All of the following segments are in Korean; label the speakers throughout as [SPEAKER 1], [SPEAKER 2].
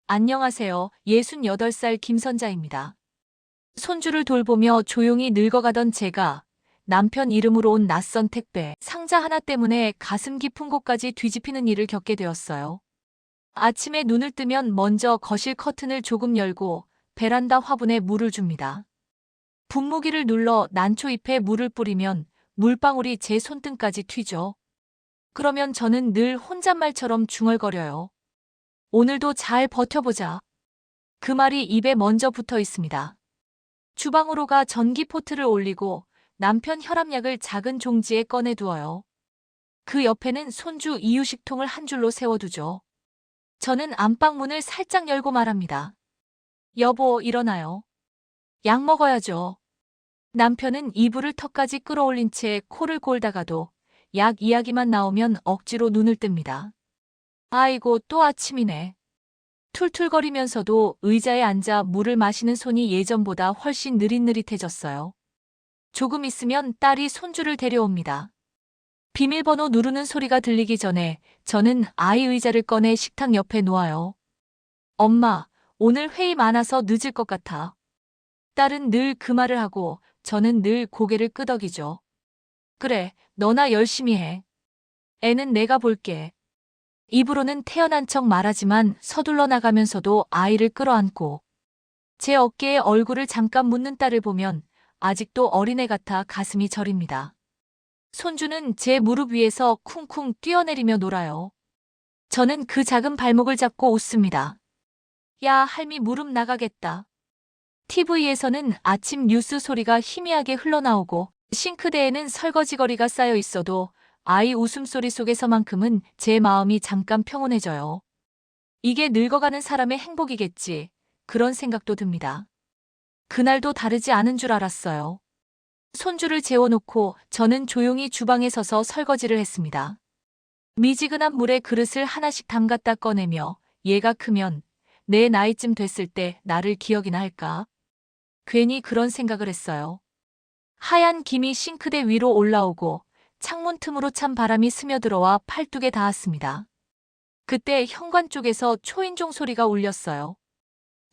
[SPEAKER 1] 안녕하세요. 68살 김선자입니다. 손주를 돌보며 조용히 늙어가던 제가 남편 이름으로 온 낯선 택배 상자 하나 때문에 가슴 깊은 곳까지 뒤집히는 일을 겪게 되었어요. 아침에 눈을 뜨면 먼저 거실 커튼을 조금 열고 베란다 화분에 물을 줍니다. 분무기를 눌러 난초잎에 물을 뿌리면 물방울이 제 손등까지 튀죠. 그러면 저는 늘 혼잣말처럼 중얼거려요. 오늘도 잘 버텨보자. 그 말이 입에 먼저 붙어 있습니다. 주방으로 가 전기포트를 올리고 남편 혈압약을 작은 종지에 꺼내두어요. 그 옆에는 손주 이유식통을 한 줄로 세워두죠. 저는 안방문을 살짝 열고 말합니다. 여보, 일어나요. 약 먹어야죠. 남편은 이불을 턱까지 끌어올린 채 코를 골다가도 약 이야기만 나오면 억지로 눈을 뜹니다. 아이고, 또 아침이네. 툴툴거리면서도 의자에 앉아 물을 마시는 손이 예전보다 훨씬 느릿느릿해졌어요. 조금 있으면 딸이 손주를 데려옵니다. 비밀번호 누르는 소리가 들리기 전에 저는 아이 의자를 꺼내 식탁 옆에 놓아요. 엄마, 오늘 회의 많아서 늦을 것 같아. 딸은 늘 그 말을 하고 저는 늘 고개를 끄덕이죠. 그래, 너나 열심히 해. 애는 내가 볼게. 입으로는 태어난 척 말하지만 서둘러 나가면서도 아이를 끌어안고 제 어깨에 얼굴을 잠깐 묻는 딸을 보면 아직도 어린애 같아 가슴이 저립니다. 손주는 제 무릎 위에서 쿵쿵 뛰어내리며 놀아요. 저는 그 작은 발목을 잡고 웃습니다. 야, 할미 무릎 나가겠다. TV에서는 아침 뉴스 소리가 희미하게 흘러나오고 싱크대에는 설거지거리가 쌓여 있어도 아이 웃음소리 속에서만큼은 제 마음이 잠깐 평온해져요. 이게 늙어가는 사람의 행복이겠지. 그런 생각도 듭니다. 그날도 다르지 않은 줄 알았어요. 손주를 재워놓고 저는 조용히 주방에 서서 설거지를 했습니다. 미지근한 물에 그릇을 하나씩 담갔다 꺼내며 얘가 크면 내 나이쯤 됐을 때 나를 기억이나 할까? 괜히 그런 생각을 했어요. 하얀 김이 싱크대 위로 올라오고 창문 틈으로 찬 바람이 스며들어와 팔뚝에 닿았습니다. 그때 현관 쪽에서 초인종 소리가 울렸어요.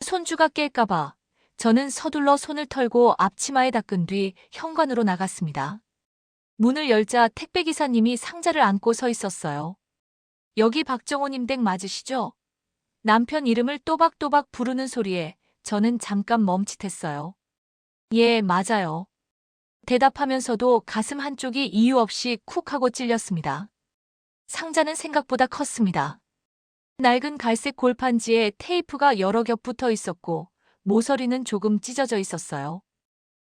[SPEAKER 1] 손주가 깰까봐 저는 서둘러 손을 털고 앞치마에 닦은 뒤 현관으로 나갔습니다. 문을 열자 택배기사님이 상자를 안고 서 있었어요. 여기 박정호님 댁 맞으시죠? 남편 이름을 또박또박 부르는 소리에 저는 잠깐 멈칫했어요. 예, 맞아요. 대답하면서도 가슴 한쪽이 이유 없이 쿡 하고 찔렸습니다. 상자는 생각보다 컸습니다. 낡은 갈색 골판지에 테이프가 여러 겹 붙어 있었고 모서리는 조금 찢어져 있었어요.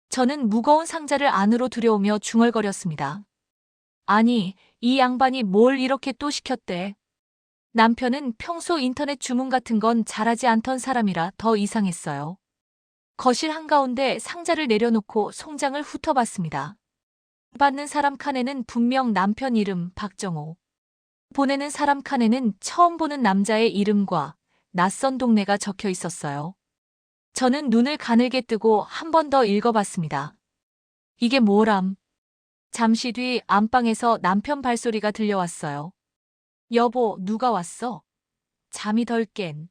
[SPEAKER 1] 저는 무거운 상자를 안으로 들여오며 중얼거렸습니다. 아니, 이 양반이 뭘 이렇게 또 시켰대. 남편은 평소 인터넷 주문 같은 건 잘하지 않던 사람이라 더 이상했어요. 거실 한가운데 상자를 내려놓고 송장을 훑어봤습니다. 받는 사람 칸에는 분명 남편 이름 박정호. 보내는 사람 칸에는 처음 보는 남자의 이름과 낯선 동네가 적혀 있었어요. 저는 눈을 가늘게 뜨고 한 번 더 읽어봤습니다. 이게 뭐람? 잠시 뒤 안방에서 남편 발소리가 들려왔어요. 여보, 누가 왔어? 잠이 덜 깬.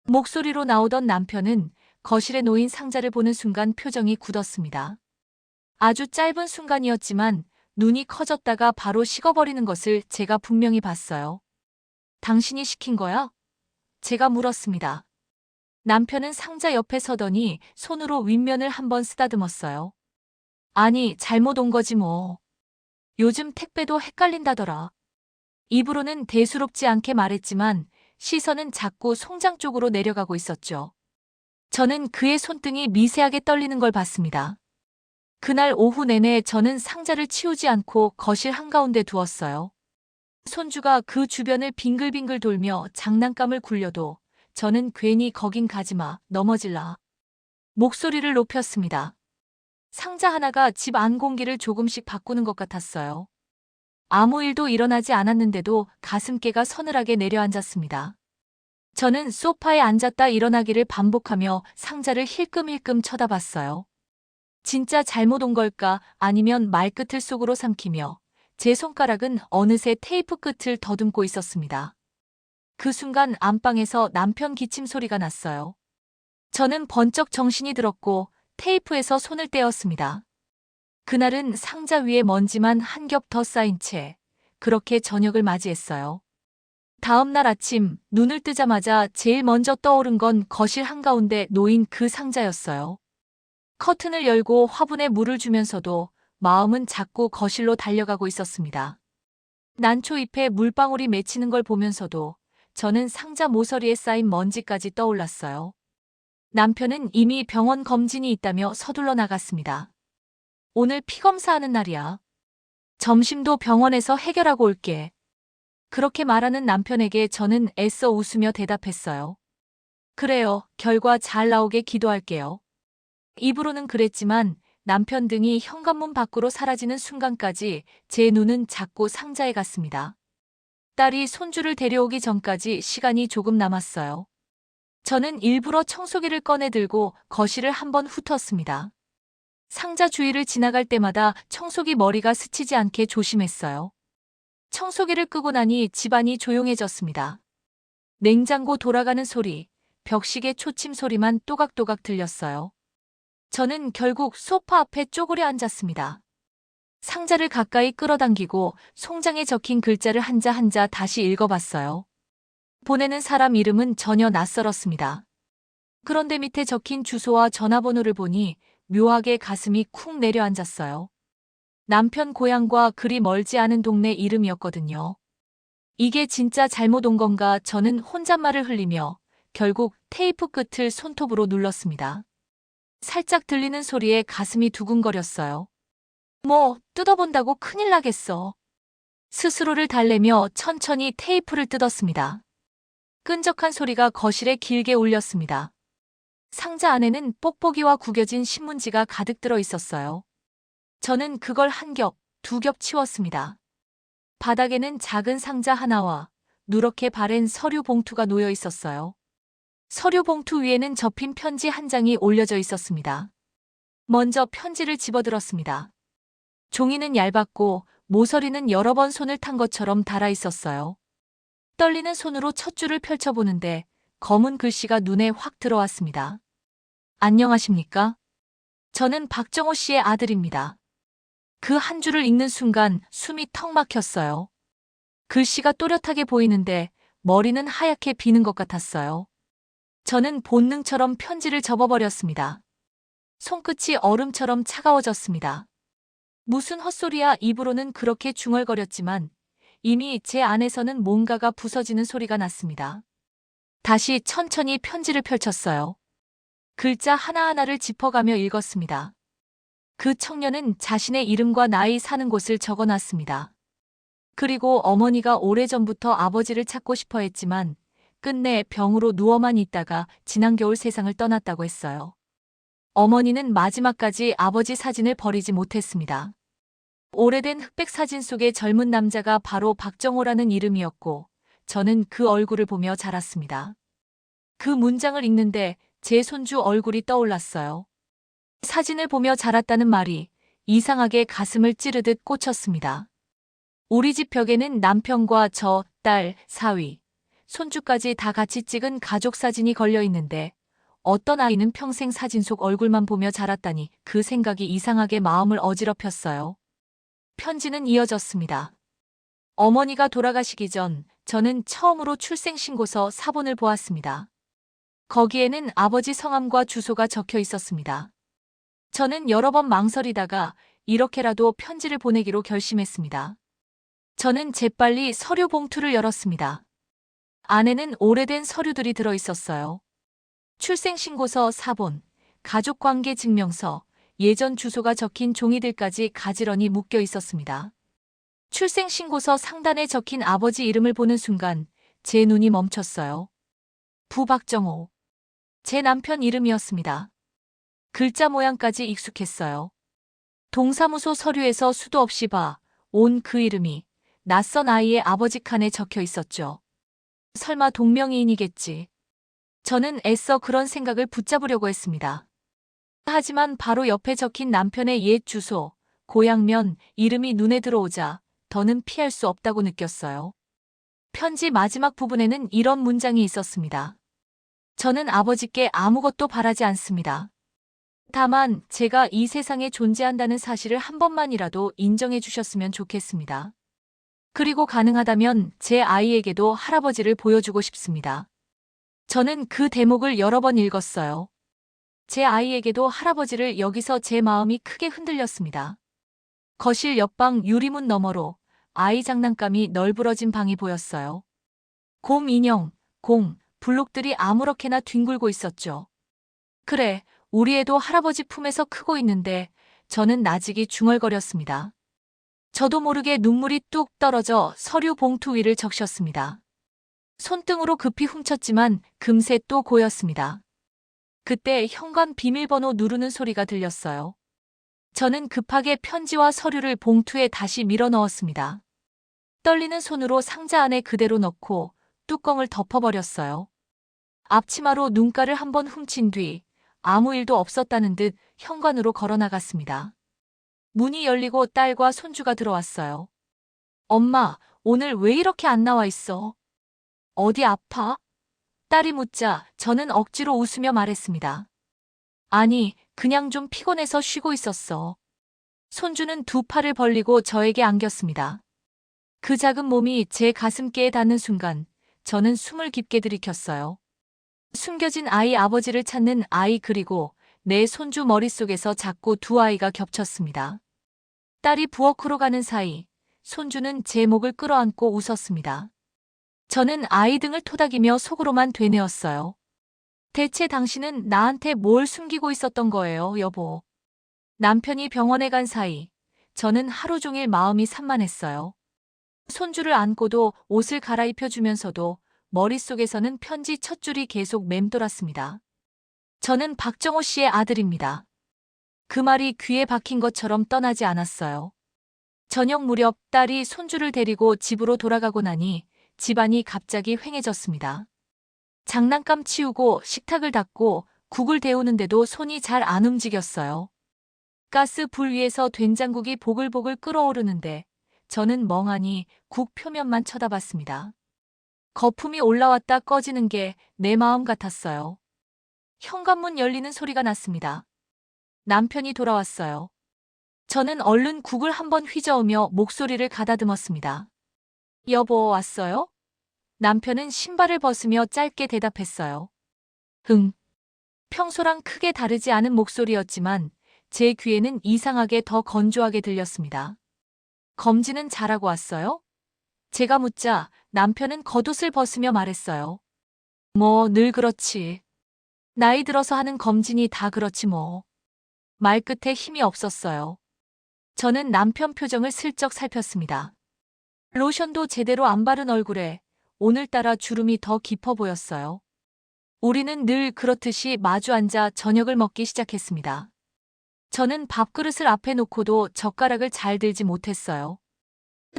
[SPEAKER 1] 목소리로 나오던 남편은 거실에 놓인 상자를 보는 순간 표정이 굳었습니다. 아주 짧은 순간이었지만 눈이 커졌다가 바로 식어버리는 것을 제가 분명히 봤어요. 당신이 시킨 거야? 제가 물었습니다. 남편은 상자 옆에 서더니 손으로 윗면을 한번 쓰다듬었어요. 아니, 잘못 온 거지 뭐. 요즘 택배도 헷갈린다더라. 입으로는 대수롭지 않게 말했지만 시선은 자꾸 송장 쪽으로 내려가고 있었죠. 저는 그의 손등이 미세하게 떨리는 걸 봤습니다. 그날 오후 내내 저는 상자를 치우지 않고 거실 한가운데 두었어요. 손주가 그 주변을 빙글빙글 돌며 장난감을 굴려도 저는 괜히 거긴 가지마, 넘어질라. 목소리를 높였습니다. 상자 하나가 집 안 공기를 조금씩 바꾸는 것 같았어요. 아무 일도 일어나지 않았는데도 가슴께가 서늘하게 내려앉았습니다. 저는 소파에 앉았다 일어나기를 반복하며 상자를 힐끔힐끔 쳐다봤어요. 진짜 잘못 온 걸까 아니면 말끝을 속으로 삼키며 제 손가락은 어느새 테이프 끝을 더듬고 있었습니다. 그 순간 안방에서 남편 기침 소리가 났어요. 저는 번쩍 정신이 들었고 테이프에서 손을 떼었습니다. 그날은 상자 위에 먼지만 한 겹 더 쌓인 채 그렇게 저녁을 맞이했어요. 다음 날 아침 눈을 뜨자마자 제일 먼저 떠오른 건 거실 한가운데 놓인 그 상자였어요. 커튼을 열고 화분에 물을 주면서도 마음은 자꾸 거실로 달려가고 있었습니다. 난초 잎에 물방울이 맺히는 걸 보면서도 저는 상자 모서리에 쌓인 먼지까지 떠올랐어요. 남편은 이미 병원 검진이 있다며 서둘러 나갔습니다. 오늘 피 검사하는 날이야. 점심도 병원에서 해결하고 올게. 그렇게 말하는 남편에게 저는 애써 웃으며 대답했어요. 그래요. 결과 잘 나오게 기도할게요. 입으로는 그랬지만 남편 등이 현관문 밖으로 사라지는 순간까지 제 눈은 자꾸 상자에 갔습니다. 딸이 손주를 데려오기 전까지 시간이 조금 남았어요. 저는 일부러 청소기를 꺼내 들고 거실을 한번 훑었습니다. 상자 주위를 지나갈 때마다 청소기 머리가 스치지 않게 조심했어요. 청소기를 끄고 나니 집안이 조용해졌습니다. 냉장고 돌아가는 소리, 벽시계 초침 소리만 또각또각 들렸어요. 저는 결국 소파 앞에 쪼그려 앉았습니다. 상자를 가까이 끌어당기고 송장에 적힌 글자를 한자 한자 다시 읽어봤어요. 보내는 사람 이름은 전혀 낯설었습니다. 그런데 밑에 적힌 주소와 전화번호를 보니 묘하게 가슴이 쿵 내려앉았어요. 남편 고향과 그리 멀지 않은 동네 이름이었거든요. 이게 진짜 잘못 온 건가 저는 혼잣말을 흘리며 결국 테이프 끝을 손톱으로 눌렀습니다. 살짝 들리는 소리에 가슴이 두근거렸어요. 뭐, 뜯어본다고 큰일 나겠어. 스스로를 달래며 천천히 테이프를 뜯었습니다. 끈적한 소리가 거실에 길게 울렸습니다. 상자 안에는 뽁뽁이와 구겨진 신문지가 가득 들어 있었어요. 저는 그걸 한 겹, 두 겹 치웠습니다. 바닥에는 작은 상자 하나와 누렇게 바랜 서류 봉투가 놓여 있었어요. 서류 봉투 위에는 접힌 편지 한 장이 올려져 있었습니다. 먼저 편지를 집어들었습니다. 종이는 얇았고 모서리는 여러 번 손을 탄 것처럼 닳아 있었어요. 떨리는 손으로 첫 줄을 펼쳐보는데 검은 글씨가 눈에 확 들어왔습니다. 안녕하십니까? 저는 박정호 씨의 아들입니다. 그 한 줄을 읽는 순간 숨이 턱 막혔어요. 글씨가 또렷하게 보이는데 머리는 하얗게 비는 것 같았어요. 저는 본능처럼 편지를 접어버렸습니다. 손끝이 얼음처럼 차가워졌습니다. 무슨 헛소리야. 입으로는 그렇게 중얼거렸지만 이미 제 안에서는 뭔가가 부서지는 소리가 났습니다. 다시 천천히 편지를 펼쳤어요. 글자 하나하나를 짚어가며 읽었습니다. 그 청년은 자신의 이름과 나이 사는 곳을 적어놨습니다. 그리고 어머니가 오래전부터 아버지를 찾고 싶어 했지만 끝내 병으로 누워만 있다가 지난 겨울 세상을 떠났다고 했어요. 어머니는 마지막까지 아버지 사진을 버리지 못했습니다. 오래된 흑백 사진 속의 젊은 남자가 바로 박정호라는 이름이었고 저는 그 얼굴을 보며 자랐습니다. 그 문장을 읽는데 제 손주 얼굴이 떠올랐어요. 사진을 보며 자랐다는 말이 이상하게 가슴을 찌르듯 꽂혔습니다. 우리 집 벽에는 남편과 저, 딸, 사위, 손주까지 다 같이 찍은 가족 사진이 걸려 있는데 어떤 아이는 평생 사진 속 얼굴만 보며 자랐다니 그 생각이 이상하게 마음을 어지럽혔어요. 편지는 이어졌습니다. 어머니가 돌아가시기 전 저는 처음으로 출생신고서 사본을 보았습니다. 거기에는 아버지 성함과 주소가 적혀 있었습니다. 저는 여러 번 망설이다가 이렇게라도 편지를 보내기로 결심했습니다. 저는 재빨리 서류 봉투를 열었습니다. 안에는 오래된 서류들이 들어 있었어요. 출생신고서 사본, 가족관계 증명서, 예전 주소가 적힌 종이들까지 가지런히 묶여 있었습니다. 출생신고서 상단에 적힌 아버지 이름을 보는 순간 제 눈이 멈췄어요. 부박정호. 제 남편 이름이었습니다. 글자 모양까지 익숙했어요. 동사무소 서류에서 수도 없이 온 그 이름이 낯선 아이의 아버지 칸에 적혀 있었죠. 설마 동명이인이겠지. 저는 애써 그런 생각을 붙잡으려고 했습니다. 하지만 바로 옆에 적힌 남편의 옛 주소, 고향면, 이름이 눈에 들어오자 더는 피할 수 없다고 느꼈어요. 편지 마지막 부분에는 이런 문장이 있었습니다. 저는 아버지께 아무것도 바라지 않습니다. 다만 제가 이 세상에 존재한다는 사실을 한 번만이라도 인정해 주셨으면 좋겠습니다. 그리고 가능하다면 제 아이에게도 할아버지를 보여주고 싶습니다. 저는 그 대목을 여러 번 읽었어요. 제 아이에게도 할아버지를 여기서 제 마음이 크게 흔들렸습니다. 거실 옆방 유리문 너머로 아이 장난감이 널브러진 방이 보였어요. 곰 인형, 공, 블록들이 아무렇게나 뒹굴고 있었죠. 그래, 우리 애도 할아버지 품에서 크고 있는데 저는 나직이 중얼거렸습니다. 저도 모르게 눈물이 뚝 떨어져 서류 봉투 위를 적셨습니다. 손등으로 급히 훔쳤지만 금세 또 고였습니다. 그때 현관 비밀번호 누르는 소리가 들렸어요. 저는 급하게 편지와 서류를 봉투에 다시 밀어 넣었습니다. 떨리는 손으로 상자 안에 그대로 넣고 뚜껑을 덮어버렸어요. 앞치마로 눈가를 한번 훔친 뒤 아무 일도 없었다는 듯 현관으로 걸어나갔습니다. 문이 열리고 딸과 손주가 들어왔어요. 엄마, 오늘 왜 이렇게 안 나와 있어? 어디 아파? 딸이 묻자 저는 억지로 웃으며 말했습니다. 아니, 그냥 좀 피곤해서 쉬고 있었어. 손주는 두 팔을 벌리고 저에게 안겼습니다. 그 작은 몸이 제 가슴께에 닿는 순간 저는 숨을 깊게 들이켰어요. 숨겨진 아이 아버지를 찾는 아이 그리고 내 손주 머릿속에서 자꾸 두 아이가 겹쳤습니다. 딸이 부엌으로 가는 사이 손주는 제 목을 끌어안고 웃었습니다. 저는 아이 등을 토닥이며 속으로만 되뇌었어요. 대체 당신은 나한테 뭘 숨기고 있었던 거예요, 여보. 남편이 병원에 간 사이 저는 하루 종일 마음이 산만했어요. 손주를 안고도 옷을 갈아입혀주면서도 머릿속에서는 편지 첫 줄이 계속 맴돌았습니다. 저는 박정호 씨의 아들입니다. 그 말이 귀에 박힌 것처럼 떠나지 않았어요. 저녁 무렵 딸이 손주를 데리고 집으로 돌아가고 나니 집안이 갑자기 휑해졌습니다. 장난감 치우고 식탁을 닦고 국을 데우는데도 손이 잘 안 움직였어요. 가스 불 위에서 된장국이 보글보글 끓어오르는데 저는 멍하니 국 표면만 쳐다봤습니다. 거품이 올라왔다 꺼지는 게 내 마음 같았어요. 현관문 열리는 소리가 났습니다. 남편이 돌아왔어요. 저는 얼른 국을 한번 휘저으며 목소리를 가다듬었습니다. 여보, 왔어요? 남편은 신발을 벗으며 짧게 대답했어요. 흥. 평소랑 크게 다르지 않은 목소리였지만 제 귀에는 이상하게 더 건조하게 들렸습니다. 검진은 잘하고 왔어요? 제가 묻자 남편은 겉옷을 벗으며 말했어요. 뭐, 늘 그렇지. 나이 들어서 하는 검진이 다 그렇지 뭐. 말끝에 힘이 없었어요. 저는 남편 표정을 슬쩍 살폈습니다. 로션도 제대로 안 바른 얼굴에 오늘따라 주름이 더 깊어 보였어요. 우리는 늘 그렇듯이 마주 앉아 저녁을 먹기 시작했습니다. 저는 밥그릇을 앞에 놓고도 젓가락을 잘 들지 못했어요.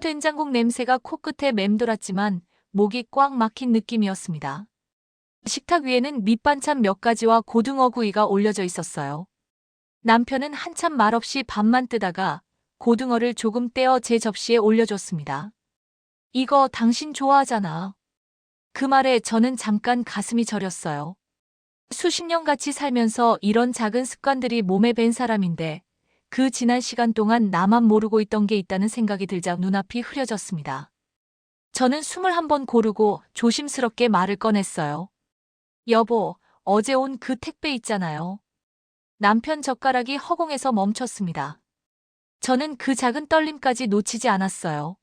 [SPEAKER 1] 된장국 냄새가 코끝에 맴돌았지만 목이 꽉 막힌 느낌이었습니다. 식탁 위에는 밑반찬 몇 가지와 고등어 구이가 올려져 있었어요. 남편은 한참 말없이 밥만 뜨다가 고등어를 조금 떼어 제 접시에 올려줬습니다. 이거 당신 좋아하잖아. 그 말에 저는 잠깐 가슴이 저렸어요. 수십 년 같이 살면서 이런 작은 습관들이 몸에 밴 사람인데 그 지난 시간 동안 나만 모르고 있던 게 있다는 생각이 들자 눈앞이 흐려졌습니다. 저는 숨을 한번 고르고 조심스럽게 말을 꺼냈어요. 여보, 어제 온 그 택배 있잖아요. 남편 젓가락이 허공에서 멈췄습니다. 저는 그 작은 떨림까지 놓치지 않았어요.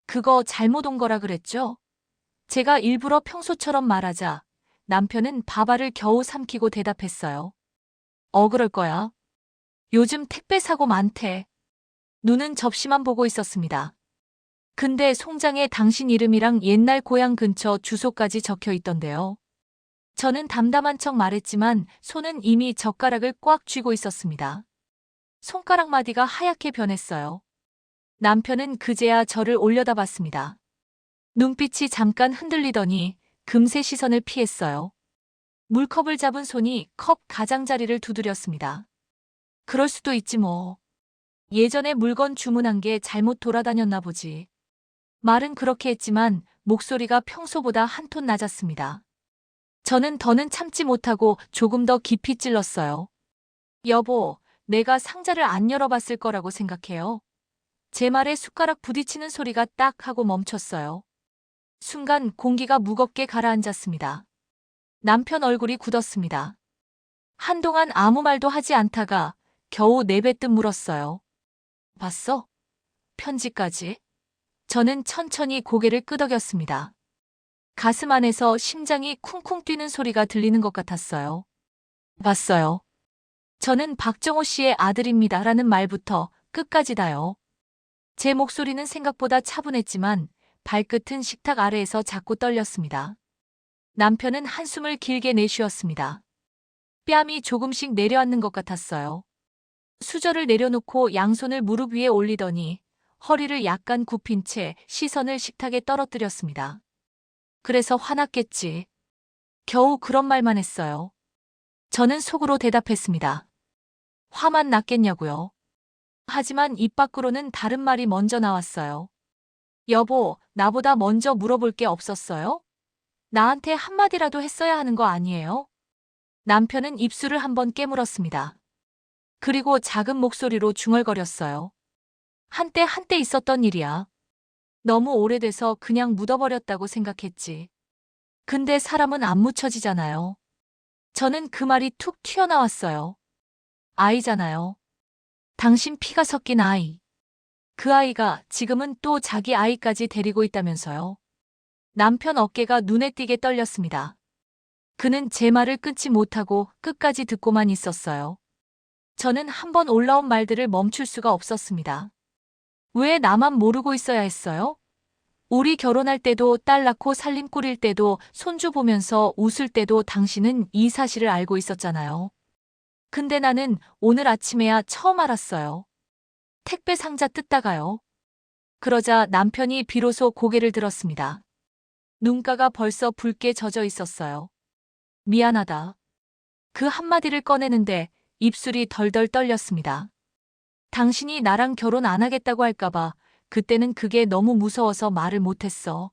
[SPEAKER 1] 그거 잘못 온 거라 그랬죠? 제가 일부러 평소처럼 말하자 남편은 밥알을 겨우 삼키고 대답했어요. 그럴 거야. 요즘 택배 사고 많대. 눈은 접시만 보고 있었습니다. 근데 송장에 당신 이름이랑 옛날 고향 근처 주소까지 적혀 있던데요. 저는 담담한 척 말했지만 손은 이미 젓가락을 꽉 쥐고 있었습니다. 손가락 마디가 하얗게 변했어요. 남편은 그제야 저를 올려다봤습니다. 눈빛이 잠깐 흔들리더니 금세 시선을 피했어요. 물컵을 잡은 손이 컵 가장자리를 두드렸습니다. 그럴 수도 있지 뭐. 예전에 물건 주문한 게 잘못 돌아다녔나 보지. 말은 그렇게 했지만 목소리가 평소보다 한 톤 낮았습니다. 저는 더는 참지 못하고 조금 더 깊이 찔렀어요. 여보, 내가 상자를 안 열어봤을 거라고 생각해요. 제 말에 숟가락 부딪히는 소리가 딱 하고 멈췄어요. 순간 공기가 무겁게 가라앉았습니다. 남편 얼굴이 굳었습니다. 한동안 아무 말도 하지 않다가 겨우 내뱉듯 물었어요. 봤어? 편지까지? 저는 천천히 고개를 끄덕였습니다. 가슴 안에서 심장이 쿵쿵 뛰는 소리가 들리는 것 같았어요. 봤어요. 저는 박정호 씨의 아들입니다라는 말부터 끝까지 다요. 제 목소리는 생각보다 차분했지만 발끝은 식탁 아래에서 자꾸 떨렸습니다. 남편은 한숨을 길게 내쉬었습니다. 뺨이 조금씩 내려앉는 것 같았어요. 수저를 내려놓고 양손을 무릎 위에 올리더니 허리를 약간 굽힌 채 시선을 식탁에 떨어뜨렸습니다. 그래서 화났겠지. 겨우 그런 말만 했어요. 저는 속으로 대답했습니다. 화만 났겠냐고요. 하지만 입 밖으로는 다른 말이 먼저 나왔어요. 여보, 나보다 먼저 물어볼 게 없었어요? 나한테 한마디라도 했어야 하는 거 아니에요? 남편은 입술을 한번 깨물었습니다. 그리고 작은 목소리로 중얼거렸어요. 한때 있었던 일이야. 너무 오래돼서 그냥 묻어버렸다고 생각했지. 근데 사람은 안 묻혀지잖아요. 저는 그 말이 툭 튀어나왔어요. 아이잖아요. 당신 피가 섞인 아이. 그 아이가 지금은 또 자기 아이까지 데리고 있다면서요. 남편 어깨가 눈에 띄게 떨렸습니다. 그는 제 말을 끊지 못하고 끝까지 듣고만 있었어요. 저는 한번 올라온 말들을 멈출 수가 없었습니다. 왜 나만 모르고 있어야 했어요? 우리 결혼할 때도 딸 낳고 살림 꾸릴 때도 손주 보면서 웃을 때도 당신은 이 사실을 알고 있었잖아요. 근데 나는 오늘 아침에야 처음 알았어요. 택배 상자 뜯다가요. 그러자 남편이 비로소 고개를 들었습니다. 눈가가 벌써 붉게 젖어 있었어요. 미안하다. 그 한마디를 꺼내는데 입술이 덜덜 떨렸습니다. 당신이 나랑 결혼 안 하겠다고 할까봐 그때는 그게 너무 무서워서 말을 못했어.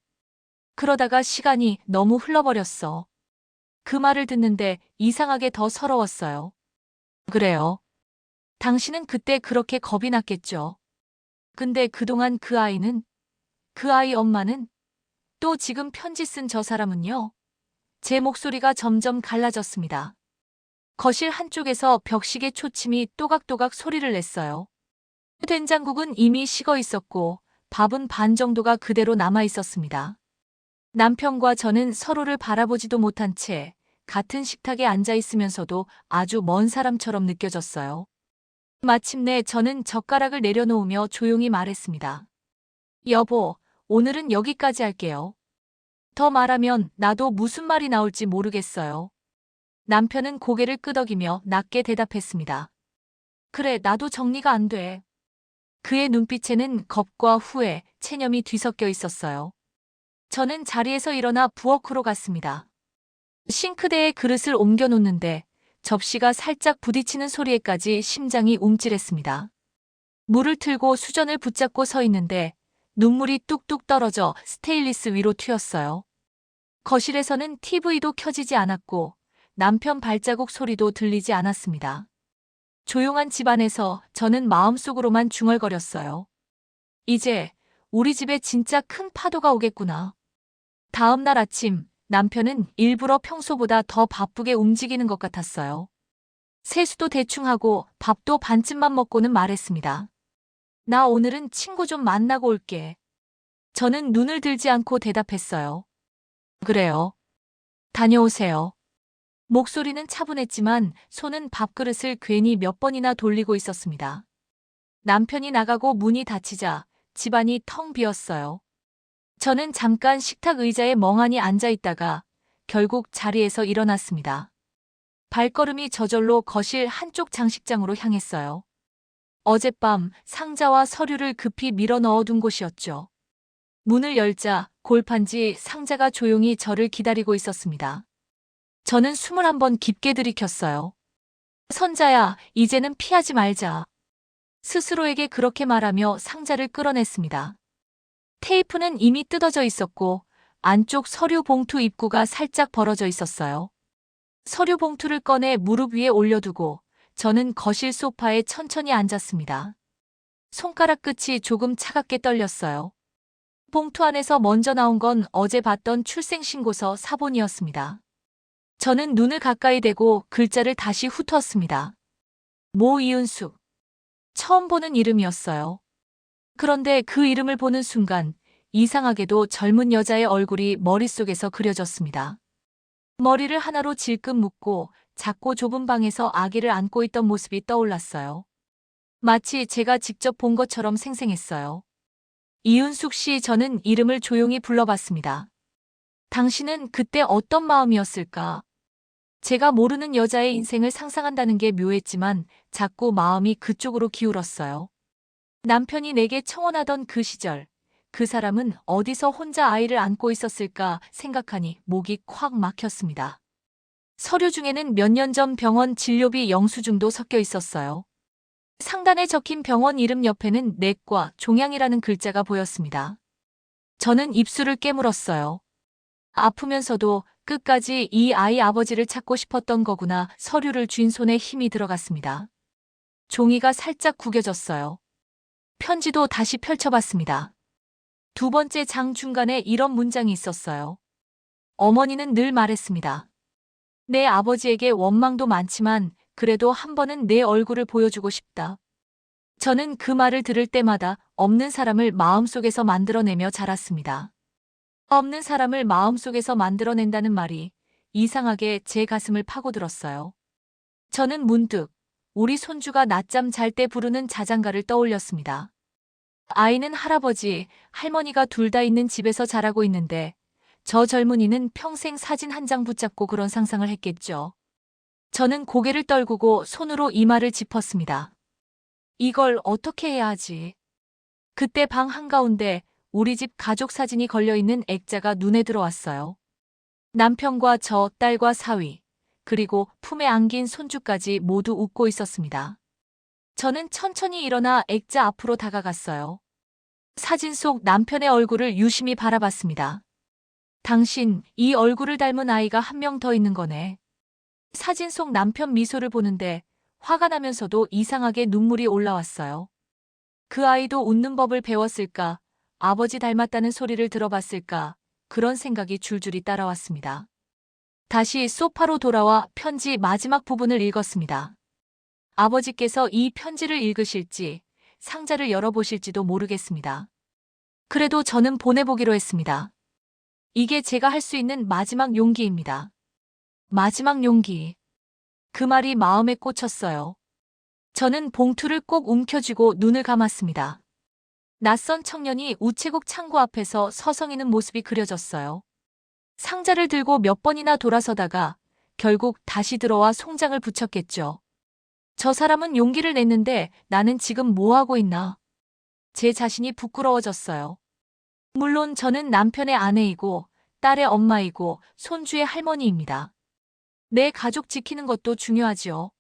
[SPEAKER 1] 그러다가 시간이 너무 흘러버렸어. 그 말을 듣는데 이상하게 더 서러웠어요. 그래요. 당신은 그때 그렇게 겁이 났겠죠. 근데 그동안 그 아이는? 그 아이 엄마는? 또 지금 편지 쓴 저 사람은요? 제 목소리가 점점 갈라졌습니다. 거실 한쪽에서 벽시계 초침이 또각또각 소리를 냈어요. 된장국은 이미 식어 있었고 밥은 반 정도가 그대로 남아 있었습니다. 남편과 저는 서로를 바라보지도 못한 채 같은 식탁에 앉아 있으면서도 아주 먼 사람처럼 느껴졌어요. 마침내 저는 젓가락을 내려놓으며 조용히 말했습니다. 여보, 오늘은 여기까지 할게요. 더 말하면 나도 무슨 말이 나올지 모르겠어요. 남편은 고개를 끄덕이며 낮게 대답했습니다. 그래, 나도 정리가 안 돼. 그의 눈빛에는 겁과 후회, 체념이 뒤섞여 있었어요. 저는 자리에서 일어나 부엌으로 갔습니다. 싱크대에 그릇을 옮겨 놓는데 접시가 살짝 부딪히는 소리에까지 심장이 움찔했습니다. 물을 틀고 수전을 붙잡고 서 있는데 눈물이 뚝뚝 떨어져 스테인리스 위로 튀었어요. 거실에서는 TV도 켜지지 않았고 남편 발자국 소리도 들리지 않았습니다. 조용한 집안에서 저는 마음속으로만 중얼거렸어요. 이제 우리 집에 진짜 큰 파도가 오겠구나. 다음 날 아침 남편은 일부러 평소보다 더 바쁘게 움직이는 것 같았어요. 세수도 대충 하고 밥도 반쯤만 먹고는 말했습니다. 나 오늘은 친구 좀 만나고 올게. 저는 눈을 들지 않고 대답했어요. 그래요. 다녀오세요. 목소리는 차분했지만 손은 밥그릇을 괜히 몇 번이나 돌리고 있었습니다. 남편이 나가고 문이 닫히자 집안이 텅 비었어요. 저는 잠깐 식탁 의자에 멍하니 앉아 있다가 결국 자리에서 일어났습니다. 발걸음이 저절로 거실 한쪽 장식장으로 향했어요. 어젯밤 상자와 서류를 급히 밀어 넣어둔 곳이었죠. 문을 열자 골판지 상자가 조용히 저를 기다리고 있었습니다. 저는 숨을 한번 깊게 들이켰어요. 선자야, 이제는 피하지 말자. 스스로에게 그렇게 말하며 상자를 끌어냈습니다. 테이프는 이미 뜯어져 있었고 안쪽 서류 봉투 입구가 살짝 벌어져 있었어요. 서류 봉투를 꺼내 무릎 위에 올려두고 저는 거실 소파에 천천히 앉았습니다. 손가락 끝이 조금 차갑게 떨렸어요. 봉투 안에서 먼저 나온 건 어제 봤던 출생신고서 사본이었습니다. 저는 눈을 가까이 대고 글자를 다시 훑었습니다. 모 이은숙. 처음 보는 이름이었어요. 그런데 그 이름을 보는 순간 이상하게도 젊은 여자의 얼굴이 머릿속에서 그려졌습니다. 머리를 하나로 질끈 묶고 작고 좁은 방에서 아기를 안고 있던 모습이 떠올랐어요. 마치 제가 직접 본 것처럼 생생했어요. 이은숙 씨, 저는 이름을 조용히 불러봤습니다. 당신은 그때 어떤 마음이었을까? 제가 모르는 여자의 인생을 상상한다는 게 묘했지만 자꾸 마음이 그쪽으로 기울었어요. 남편이 내게 청혼하던 그 시절, 그 사람은 어디서 혼자 아이를 안고 있었을까 생각하니 목이 콱 막혔습니다. 서류 중에는 몇 년 전 병원 진료비 영수증도 섞여 있었어요. 상단에 적힌 병원 이름 옆에는 내과 종양이라는 글자가 보였습니다. 저는 입술을 깨물었어요. 아프면서도 끝까지 이 아이 아버지를 찾고 싶었던 거구나. 서류를 쥔 손에 힘이 들어갔습니다. 종이가 살짝 구겨졌어요. 편지도 다시 펼쳐봤습니다. 두 번째 장 중간에 이런 문장이 있었어요. 어머니는 늘 말했습니다. 내 아버지에게 원망도 많지만 그래도 한 번은 내 얼굴을 보여주고 싶다. 저는 그 말을 들을 때마다 없는 사람을 마음속에서 만들어내며 자랐습니다. 없는 사람을 마음속에서 만들어낸다는 말이 이상하게 제 가슴을 파고들었어요. 저는 문득 우리 손주가 낮잠 잘 때 부르는 자장가를 떠올렸습니다. 아이는 할아버지, 할머니가 둘 다 있는 집에서 자라고 있는데 저 젊은이는 평생 사진 한 장 붙잡고 그런 상상을 했겠죠. 저는 고개를 떨구고 손으로 이마를 짚었습니다. 이걸 어떻게 해야 하지? 그때 방 한가운데 우리 집 가족 사진이 걸려있는 액자가 눈에 들어왔어요. 남편과 저, 딸과 사위, 그리고 품에 안긴 손주까지 모두 웃고 있었습니다. 저는 천천히 일어나 액자 앞으로 다가갔어요. 사진 속 남편의 얼굴을 유심히 바라봤습니다. 당신, 이 얼굴을 닮은 아이가 한 명 더 있는 거네. 사진 속 남편 미소를 보는데 화가 나면서도 이상하게 눈물이 올라왔어요. 그 아이도 웃는 법을 배웠을까? 아버지 닮았다는 소리를 들어봤을까? 그런 생각이 줄줄이 따라왔습니다. 다시 소파로 돌아와 편지 마지막 부분을 읽었습니다. 아버지께서 이 편지를 읽으실지 상자를 열어보실지도 모르겠습니다. 그래도 저는 보내보기로 했습니다. 이게 제가 할 수 있는 마지막 용기입니다. 마지막 용기. 그 말이 마음에 꽂혔어요. 저는 봉투를 꼭 움켜쥐고 눈을 감았습니다. 낯선 청년이 우체국 창구 앞에서 서성이는 모습이 그려졌어요. 상자를 들고 몇 번이나 돌아서다가 결국 다시 들어와 송장을 붙였겠죠. 저 사람은 용기를 냈는데 나는 지금 뭐 하고 있나? 제 자신이 부끄러워졌어요. 물론 저는 남편의 아내이고 딸의 엄마이고 손주의 할머니입니다. 내 가족 지키는 것도 중요하지요.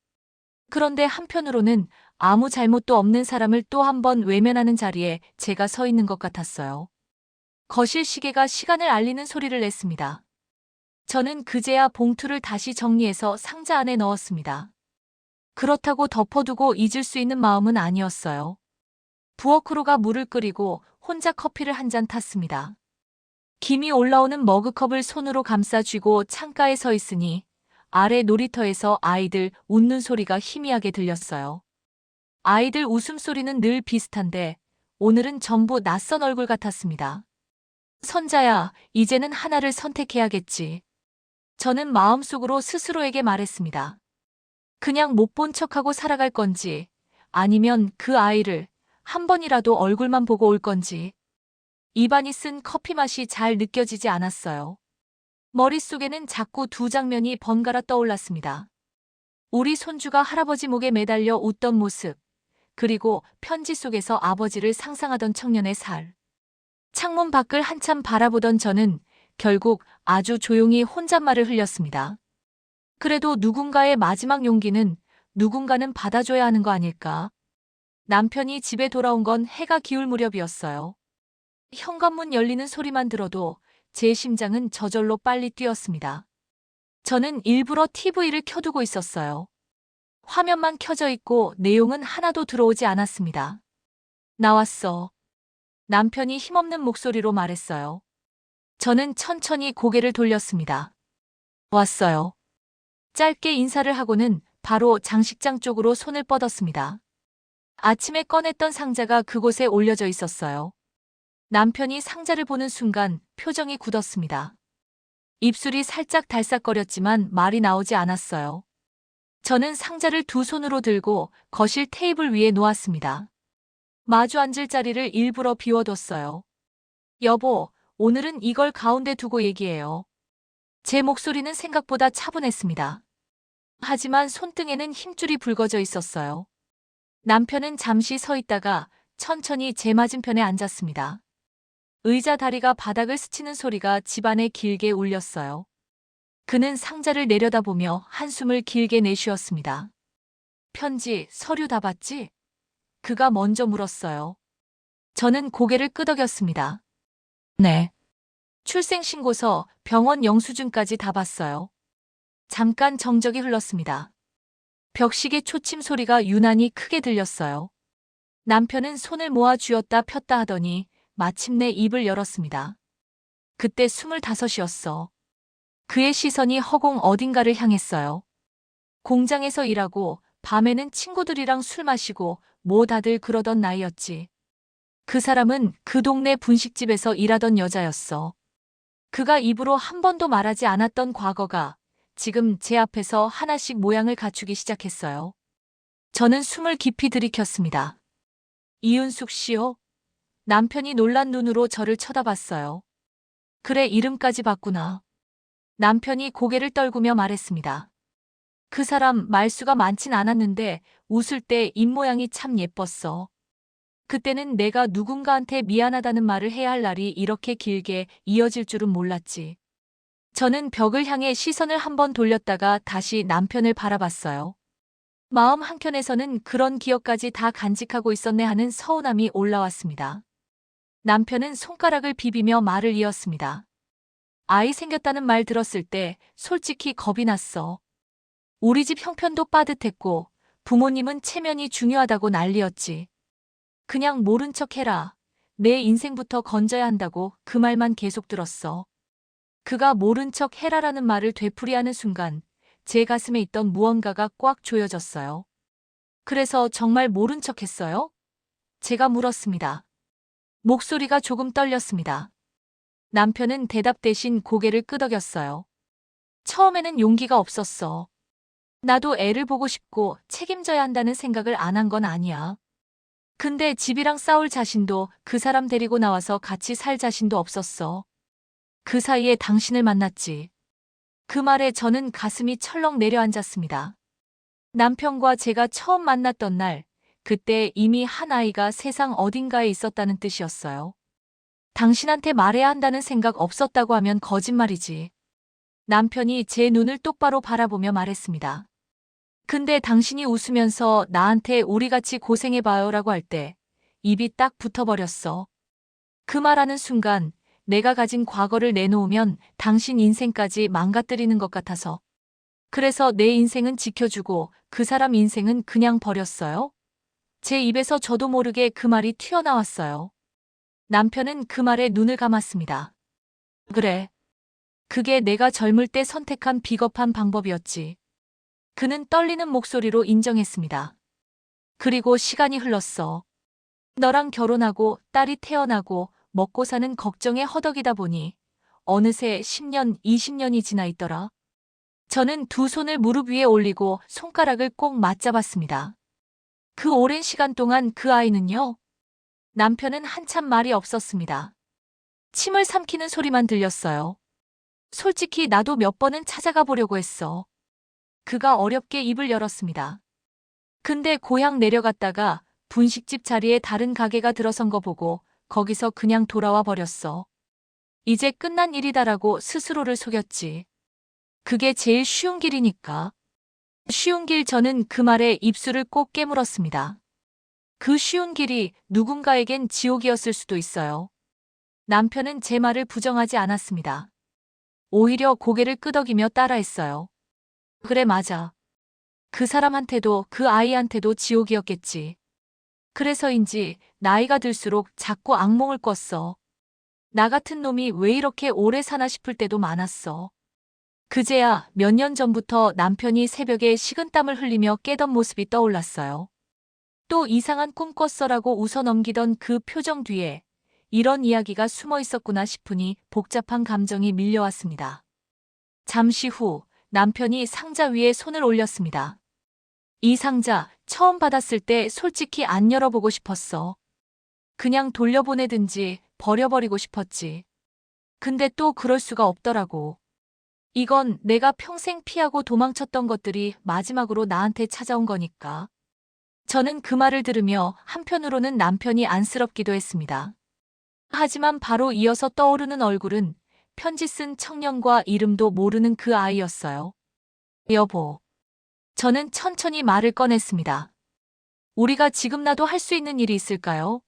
[SPEAKER 1] 그런데 한편으로는 아무 잘못도 없는 사람을 또 한 번 외면하는 자리에 제가 서 있는 것 같았어요. 거실 시계가 시간을 알리는 소리를 냈습니다. 저는 그제야 봉투를 다시 정리해서 상자 안에 넣었습니다. 그렇다고 덮어두고 잊을 수 있는 마음은 아니었어요. 부엌으로 가 물을 끓이고 혼자 커피를 한 잔 탔습니다. 김이 올라오는 머그컵을 손으로 감싸 쥐고 창가에 서 있으니 아래 놀이터에서 아이들 웃는 소리가 희미하게 들렸어요. 아이들 웃음소리는 늘 비슷한데 오늘은 전부 낯선 얼굴 같았습니다. 선자야, 이제는 하나를 선택해야겠지. 저는 마음속으로 스스로에게 말했습니다. 그냥 못 본 척하고 살아갈 건지 아니면 그 아이를 한 번이라도 얼굴만 보고 올 건지. 입안이 쓴 커피 맛이 잘 느껴지지 않았어요. 머릿속에는 자꾸 두 장면이 번갈아 떠올랐습니다. 우리 손주가 할아버지 목에 매달려 웃던 모습, 그리고 편지 속에서 아버지를 상상하던 청년의 살. 창문 밖을 한참 바라보던 저는 결국 아주 조용히 혼잣말을 흘렸습니다. 그래도 누군가의 마지막 용기는 누군가는 받아줘야 하는 거 아닐까? 남편이 집에 돌아온 건 해가 기울 무렵이었어요. 현관문 열리는 소리만 들어도 제 심장은 저절로 빨리 뛰었습니다. 저는 일부러 TV를 켜두고 있었어요. 화면만 켜져 있고 내용은 하나도 들어오지 않았습니다. 나왔어. 남편이 힘없는 목소리로 말했어요. 저는 천천히 고개를 돌렸습니다. 왔어요. 짧게 인사를 하고는 바로 장식장 쪽으로 손을 뻗었습니다. 아침에 꺼냈던 상자가 그곳에 올려져 있었어요. 남편이 상자를 보는 순간 표정이 굳었습니다. 입술이 살짝 달싹거렸지만 말이 나오지 않았어요. 저는 상자를 두 손으로 들고 거실 테이블 위에 놓았습니다. 마주 앉을 자리를 일부러 비워뒀어요. 여보, 오늘은 이걸 가운데 두고 얘기해요. 제 목소리는 생각보다 차분했습니다. 하지만 손등에는 힘줄이 붉어져 있었어요. 남편은 잠시 서 있다가 천천히 제 맞은편에 앉았습니다. 의자 다리가 바닥을 스치는 소리가 집안에 길게 울렸어요. 그는 상자를 내려다보며 한숨을 길게 내쉬었습니다. 편지, 서류 다 봤지? 그가 먼저 물었어요. 저는 고개를 끄덕였습니다. 네. 출생신고서, 병원 영수증까지 다 봤어요. 잠깐 정적이 흘렀습니다. 벽시계 초침 소리가 유난히 크게 들렸어요. 남편은 손을 모아 쥐었다 폈다 하더니 마침내 입을 열었습니다. 그때 25이었어. 그의 시선이 허공 어딘가를 향했어요. 공장에서 일하고 밤에는 친구들이랑 술 마시고 뭐 다들 그러던 나이였지. 그 사람은 그 동네 분식집에서 일하던 여자였어. 그가 입으로 한 번도 말하지 않았던 과거가 지금 제 앞에서 하나씩 모양을 갖추기 시작했어요. 저는 숨을 깊이 들이켰습니다. 이윤숙 씨요? 남편이 놀란 눈으로 저를 쳐다봤어요. 그래, 이름까지 봤구나. 남편이 고개를 떨구며 말했습니다. 그 사람 말수가 많진 않았는데 웃을 때 입모양이 참 예뻤어. 그때는 내가 누군가한테 미안하다는 말을 해야 할 날이 이렇게 길게 이어질 줄은 몰랐지. 저는 벽을 향해 시선을 한번 돌렸다가 다시 남편을 바라봤어요. 마음 한켠에서는 그런 기억까지 다 간직하고 있었네 하는 서운함이 올라왔습니다. 남편은 손가락을 비비며 말을 이었습니다. 아이 생겼다는 말 들었을 때 솔직히 겁이 났어. 우리 집 형편도 빠듯했고 부모님은 체면이 중요하다고 난리였지. 그냥 모른 척 해라. 내 인생부터 건져야 한다고 그 말만 계속 들었어. 그가 모른 척 해라라는 말을 되풀이하는 순간 제 가슴에 있던 무언가가 꽉 조여졌어요. 그래서 정말 모른 척 했어요? 제가 물었습니다. 목소리가 조금 떨렸습니다. 남편은 대답 대신 고개를 끄덕였어요. 처음에는 용기가 없었어. 나도 애를 보고 싶고 책임져야 한다는 생각을 안 한 건 아니야. 근데 집이랑 싸울 자신도 그 사람 데리고 나와서 같이 살 자신도 없었어. 그 사이에 당신을 만났지. 그 말에 저는 가슴이 철렁 내려앉았습니다. 남편과 제가 처음 만났던 날, 그때 이미 한 아이가 세상 어딘가에 있었다는 뜻이었어요. 당신한테 말해야 한다는 생각 없었다고 하면 거짓말이지. 남편이 제 눈을 똑바로 바라보며 말했습니다. 근데 당신이 웃으면서 나한테 우리 같이 고생해봐요라고 할 때 입이 딱 붙어버렸어. 그 말하는 순간 내가 가진 과거를 내놓으면 당신 인생까지 망가뜨리는 것 같아서. 그래서 내 인생은 지켜주고 그 사람 인생은 그냥 버렸어요. 제 입에서 저도 모르게 그 말이 튀어나왔어요. 남편은 그 말에 눈을 감았습니다. 그래. 그게 내가 젊을 때 선택한 비겁한 방법이었지. 그는 떨리는 목소리로 인정했습니다. 그리고 시간이 흘렀어. 너랑 결혼하고 딸이 태어나고 먹고 사는 걱정에 허덕이다 보니 어느새 10년, 20년이 지나 있더라. 저는 두 손을 무릎 위에 올리고 손가락을 꼭 맞잡았습니다. 그 오랜 시간 동안 그 아이는요? 남편은 한참 말이 없었습니다. 침을 삼키는 소리만 들렸어요. 솔직히 나도 몇 번은 찾아가 보려고 했어. 그가 어렵게 입을 열었습니다. 근데 고향 내려갔다가 분식집 자리에 다른 가게가 들어선 거 보고 거기서 그냥 돌아와 버렸어. 이제 끝난 일이다라고 스스로를 속였지. 그게 제일 쉬운 길이니까. 쉬운 길. 저는 그 말에 입술을 꼭 깨물었습니다. 그 쉬운 길이 누군가에겐 지옥이었을 수도 있어요. 남편은 제 말을 부정하지 않았습니다. 오히려 고개를 끄덕이며 따라했어요. 그래, 맞아. 그 사람한테도 그 아이한테도 지옥이었겠지. 그래서인지 나이가 들수록 자꾸 악몽을 꿨어. 나 같은 놈이 왜 이렇게 오래 사나 싶을 때도 많았어. 그제야 몇 년 전부터 남편이 새벽에 식은땀을 흘리며 깨던 모습이 떠올랐어요. 또 이상한 꿈 꿨어라고 웃어넘기던 그 표정 뒤에 이런 이야기가 숨어 있었구나 싶으니 복잡한 감정이 밀려왔습니다. 잠시 후 남편이 상자 위에 손을 올렸습니다. 이 상자 처음 받았을 때 솔직히 안 열어보고 싶었어. 그냥 돌려보내든지 버려버리고 싶었지. 근데 또 그럴 수가 없더라고. 이건 내가 평생 피하고 도망쳤던 것들이 마지막으로 나한테 찾아온 거니까. 저는 그 말을 들으며 한편으로는 남편이 안쓰럽기도 했습니다. 하지만 바로 이어서 떠오르는 얼굴은 편지 쓴 청년과 이름도 모르는 그 아이였어요. 여보. 저는 천천히 말을 꺼냈습니다. 우리가 지금라도 할 수 있는 일이 있을까요?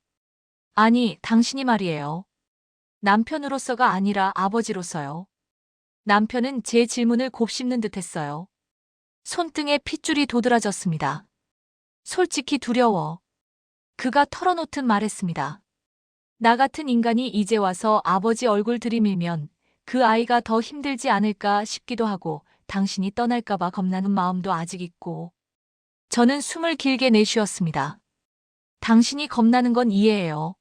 [SPEAKER 1] 아니, 당신이 말이에요. 남편으로서가 아니라 아버지로서요. 남편은 제 질문을 곱씹는 듯 했어요. 손등에 핏줄이 도드라졌습니다. 솔직히 두려워. 그가 털어놓듯 말했습니다. 나 같은 인간이 이제 와서 아버지 얼굴 들이밀면 그 아이가 더 힘들지 않을까 싶기도 하고 당신이 떠날까봐 겁나는 마음도 아직 있고. 저는 숨을 길게 내쉬었습니다. 당신이 겁나는 건 이해해요.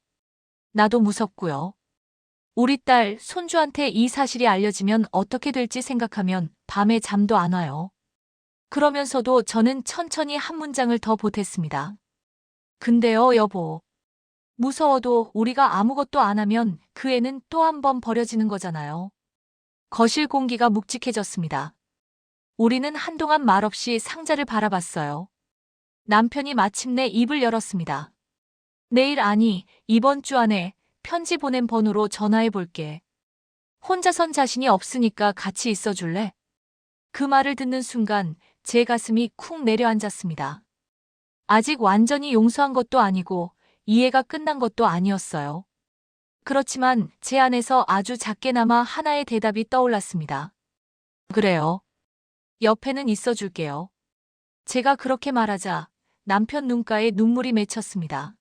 [SPEAKER 1] 나도 무섭고요. 우리 딸, 손주한테 이 사실이 알려지면 어떻게 될지 생각하면 밤에 잠도 안 와요. 그러면서도 저는 천천히 한 문장을 더 보탰습니다. 근데요, 여보. 무서워도 우리가 아무것도 안 하면 그 애는 또 한 번 버려지는 거잖아요. 거실 공기가 묵직해졌습니다. 우리는 한동안 말없이 상자를 바라봤어요. 남편이 마침내 입을 열었습니다. 내일 아니, 이번 주 안에 편지 보낸 번호로 전화해 볼게. 혼자선 자신이 없으니까 같이 있어 줄래? 그 말을 듣는 순간 제 가슴이 쿵 내려앉았습니다. 아직 완전히 용서한 것도 아니고 이해가 끝난 것도 아니었어요. 그렇지만 제 안에서 아주 작게나마 하나의 대답이 떠올랐습니다. 그래요. 옆에는 있어 줄게요. 제가 그렇게 말하자 남편 눈가에 눈물이 맺혔습니다.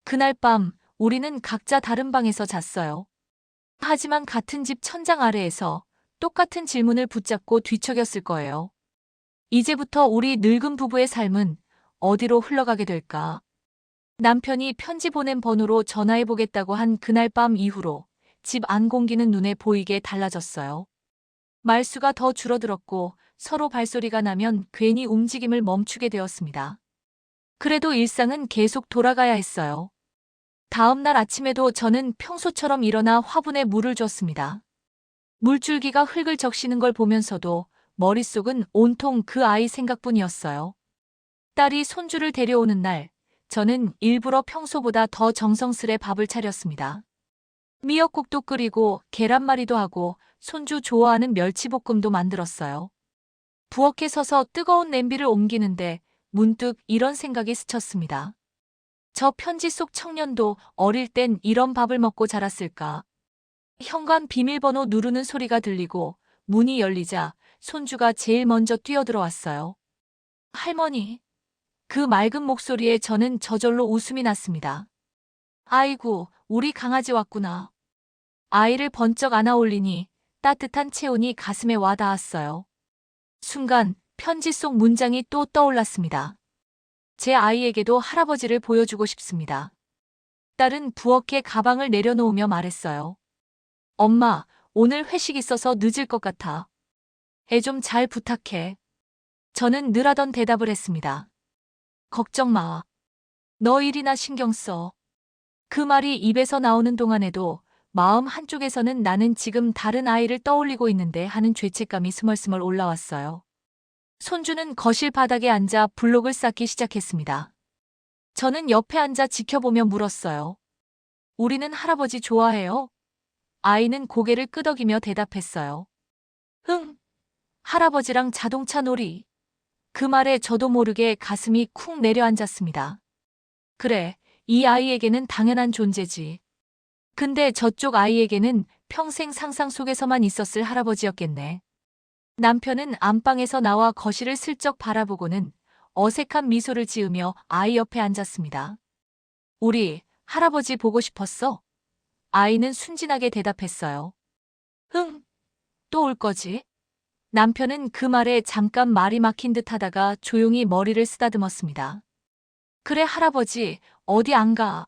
[SPEAKER 1] 그날 밤 우리는 각자 다른 방에서 잤어요. 하지만 같은 집 천장 아래에서 똑같은 질문을 붙잡고 뒤척였을 거예요. 이제부터 우리 늙은 부부의 삶은 어디로 흘러가게 될까? 남편이 편지 보낸 번호로 전화해보겠다고 한 그날 밤 이후로 집 안 공기는 눈에 보이게 달라졌어요. 말수가 더 줄어들었고 서로 발소리가 나면 괜히 움직임을 멈추게 되었습니다. 그래도 일상은 계속 돌아가야 했어요. 다음 날 아침에도 저는 평소처럼 일어나 화분에 물을 줬습니다. 물줄기가 흙을 적시는 걸 보면서도 머릿속은 온통 그 아이 생각뿐이었어요. 딸이 손주를 데려오는 날, 저는 일부러 평소보다 더 정성스레 밥을 차렸습니다. 미역국도 끓이고 계란말이도 하고 손주 좋아하는 멸치볶음도 만들었어요. 부엌에 서서 뜨거운 냄비를 옮기는데 문득 이런 생각이 스쳤습니다. 저 편지 속 청년도 어릴 땐 이런 밥을 먹고 자랐을까? 현관 비밀번호 누르는 소리가 들리고 문이 열리자 손주가 제일 먼저 뛰어들어왔어요. 할머니. 그 맑은 목소리에 저는 저절로 웃음이 났습니다. 아이고, 우리 강아지 왔구나. 아이를 번쩍 안아 올리니 따뜻한 체온이 가슴에 와 닿았어요. 순간 편지 속 문장이 또 떠올랐습니다. 제 아이에게도 할아버지를 보여주고 싶습니다. 딸은 부엌에 가방을 내려놓으며 말했어요. 엄마, 오늘 회식 있어서 늦을 것 같아. 애 좀 잘 부탁해. 저는 늘 하던 대답을 했습니다. 걱정 마. 너 일이나 신경 써. 그 말이 입에서 나오는 동안에도 마음 한쪽에서는 나는 지금 다른 아이를 떠올리고 있는데 하는 죄책감이 스멀스멀 올라왔어요. 손주는 거실 바닥에 앉아 블록을 쌓기 시작했습니다. 저는 옆에 앉아 지켜보며 물었어요. 우리는 할아버지 좋아해요? 아이는 고개를 끄덕이며 대답했어요. 응. 할아버지랑 자동차 놀이. 그 말에 저도 모르게 가슴이 쿵 내려앉았습니다. 그래, 이 아이에게는 당연한 존재지. 근데 저쪽 아이에게는 평생 상상 속에서만 있었을 할아버지였겠네. 남편은 안방에서 나와 거실을 슬쩍 바라보고는 어색한 미소를 지으며 아이 옆에 앉았습니다. 우리 할아버지 보고 싶었어? 아이는 순진하게 대답했어요. 흥, 또 올 거지? 남편은 그 말에 잠깐 말이 막힌 듯 하다가 조용히 머리를 쓰다듬었습니다. 그래, 할아버지, 어디 안 가?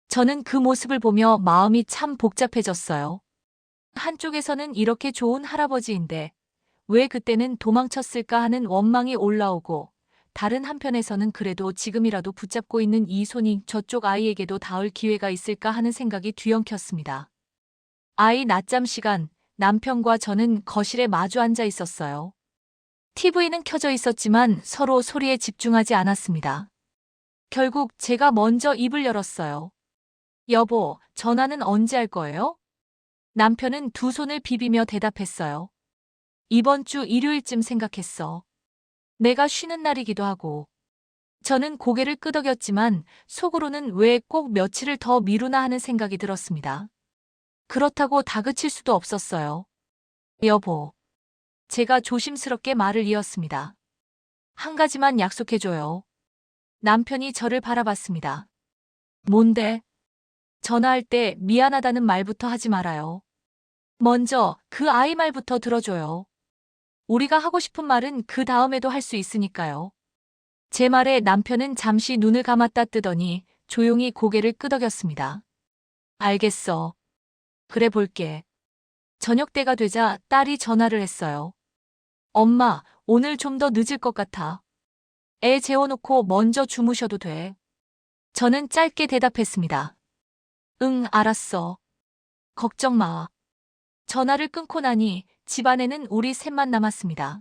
[SPEAKER 1] 저는 그 모습을 보며 마음이 참 복잡해졌어요. 한쪽에서는 이렇게 좋은 할아버지인데 왜 그때는 도망쳤을까 하는 원망이 올라오고, 다른 한편에서는 그래도 지금이라도 붙잡고 있는 이 손이 저쪽 아이에게도 닿을 기회가 있을까 하는 생각이 뒤엉켰습니다. 아이 낮잠 시간, 남편과 저는 거실에 마주 앉아 있었어요. TV는 켜져 있었지만 서로 소리에 집중하지 않았습니다. 결국 제가 먼저 입을 열었어요. 여보, 전화는 언제 할 거예요? 남편은 두 손을 비비며 대답했어요. 이번 주 일요일쯤 생각했어. 내가 쉬는 날이기도 하고. 저는 고개를 끄덕였지만 속으로는 왜 꼭 며칠을 더 미루나 하는 생각이 들었습니다. 그렇다고 다그칠 수도 없었어요. 여보. 제가 조심스럽게 말을 이었습니다. 한 가지만 약속해줘요. 남편이 저를 바라봤습니다. 뭔데? 전화할 때 미안하다는 말부터 하지 말아요. 먼저 그 아이 말부터 들어줘요. 우리가 하고 싶은 말은 그 다음에도 할 수 있으니까요. 제 말에 남편은 잠시 눈을 감았다 뜨더니 조용히 고개를 끄덕였습니다. 알겠어. 그래 볼게. 저녁 때가 되자 딸이 전화를 했어요. 엄마, 오늘 좀 더 늦을 것 같아. 애 재워놓고 먼저 주무셔도 돼. 저는 짧게 대답했습니다. 응, 알았어. 걱정 마. 전화를 끊고 나니 집안에는 우리 셋만 남았습니다.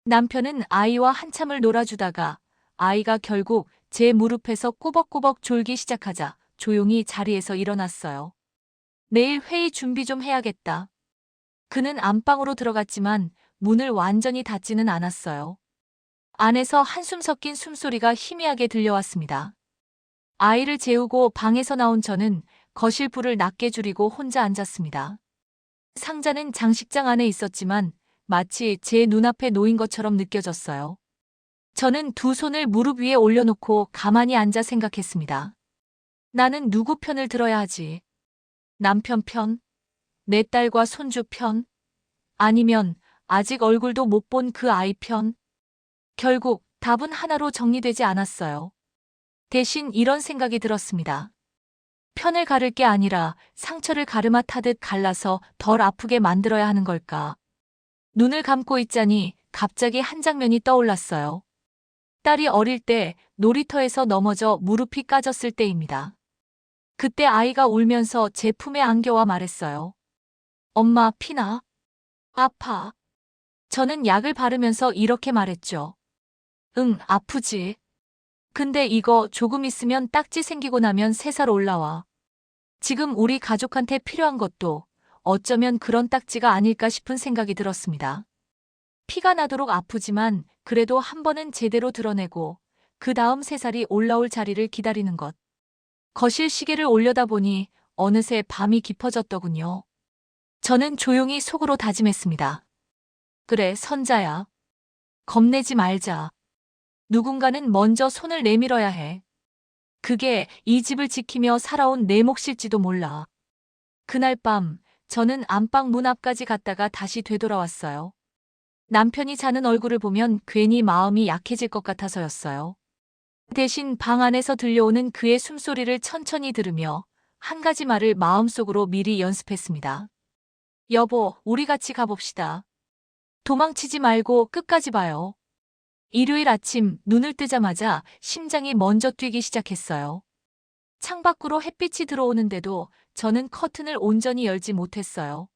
[SPEAKER 1] 남편은 아이와 한참을 놀아주다가 아이가 결국 제 무릎에서 꾸벅꾸벅 졸기 시작하자 조용히 자리에서 일어났어요. 내일 회의 준비 좀 해야겠다. 그는 안방으로 들어갔지만 문을 완전히 닫지는 않았어요. 안에서 한숨 섞인 숨소리가 희미하게 들려왔습니다. 아이를 재우고 방에서 나온 저는 거실 불을 낮게 줄이고 혼자 앉았습니다. 상자는 장식장 안에 있었지만 마치 제 눈앞에 놓인 것처럼 느껴졌어요. 저는 두 손을 무릎 위에 올려놓고 가만히 앉아 생각했습니다. 나는 누구 편을 들어야 하지? 남편 편? 내 딸과 손주 편? 아니면 아직 얼굴도 못 본 그 아이 편? 결국 답은 하나로 정리되지 않았어요. 대신 이런 생각이 들었습니다. 편을 가를 게 아니라 상처를 가르마 타듯 갈라서 덜 아프게 만들어야 하는 걸까? 눈을 감고 있자니 갑자기 한 장면이 떠올랐어요. 딸이 어릴 때 놀이터에서 넘어져 무릎이 까졌을 때입니다. 그때 아이가 울면서 제 품에 안겨와 말했어요. 엄마, 피나? 아파. 저는 약을 바르면서 이렇게 말했죠. 응, 아프지. 근데 이거 조금 있으면 딱지 생기고 나면 3살 올라와. 지금 우리 가족한테 필요한 것도 어쩌면 그런 딱지가 아닐까 싶은 생각이 들었습니다. 피가 나도록 아프지만 그래도 한 번은 제대로 드러내고 그 다음 3살이 올라올 자리를 기다리는 것. 거실 시계를 올려다보니 어느새 밤이 깊어졌더군요. 저는 조용히 속으로 다짐했습니다. 그래, 선자야. 겁내지 말자. 누군가는 먼저 손을 내밀어야 해. 그게 이 집을 지키며 살아온 내 몫일지도 몰라. 그날 밤 저는 안방 문 앞까지 갔다가 다시 되돌아왔어요. 남편이 자는 얼굴을 보면 괜히 마음이 약해질 것 같아서였어요. 대신 방 안에서 들려오는 그의 숨소리를 천천히 들으며 한 가지 말을 마음속으로 미리 연습했습니다. 여보, 우리 같이 가봅시다. 도망치지 말고 끝까지 봐요. 일요일 아침 눈을 뜨자마자 심장이 먼저 뛰기 시작했어요. 창밖으로 햇빛이 들어오는데도 저는 커튼을 온전히 열지 못했어요.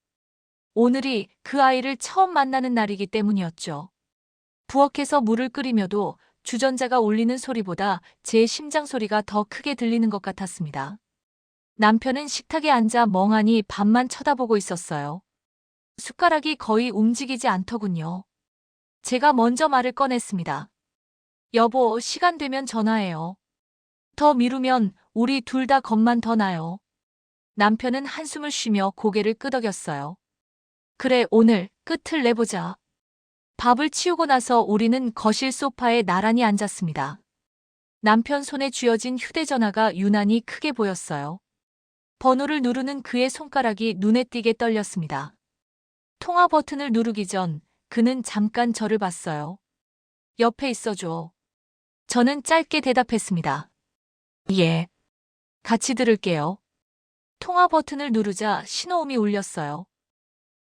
[SPEAKER 1] 오늘이 그 아이를 처음 만나는 날이기 때문이었죠. 부엌에서 물을 끓이며도 주전자가 울리는 소리보다 제 심장 소리가 더 크게 들리는 것 같았습니다. 남편은 식탁에 앉아 멍하니 밥만 쳐다보고 있었어요. 숟가락이 거의 움직이지 않더군요. 제가 먼저 말을 꺼냈습니다. 여보, 시간 되면 전화해요. 더 미루면 우리 둘 다 겁만 더 나요. 남편은 한숨을 쉬며 고개를 끄덕였어요. 그래, 오늘 끝을 내보자. 밥을 치우고 나서 우리는 거실 소파에 나란히 앉았습니다. 남편 손에 쥐어진 휴대전화가 유난히 크게 보였어요. 번호를 누르는 그의 손가락이 눈에 띄게 떨렸습니다. 통화 버튼을 누르기 전 그는 잠깐 저를 봤어요. 옆에 있어줘. 저는 짧게 대답했습니다. 예. 같이 들을게요. 통화 버튼을 누르자 신호음이 울렸어요.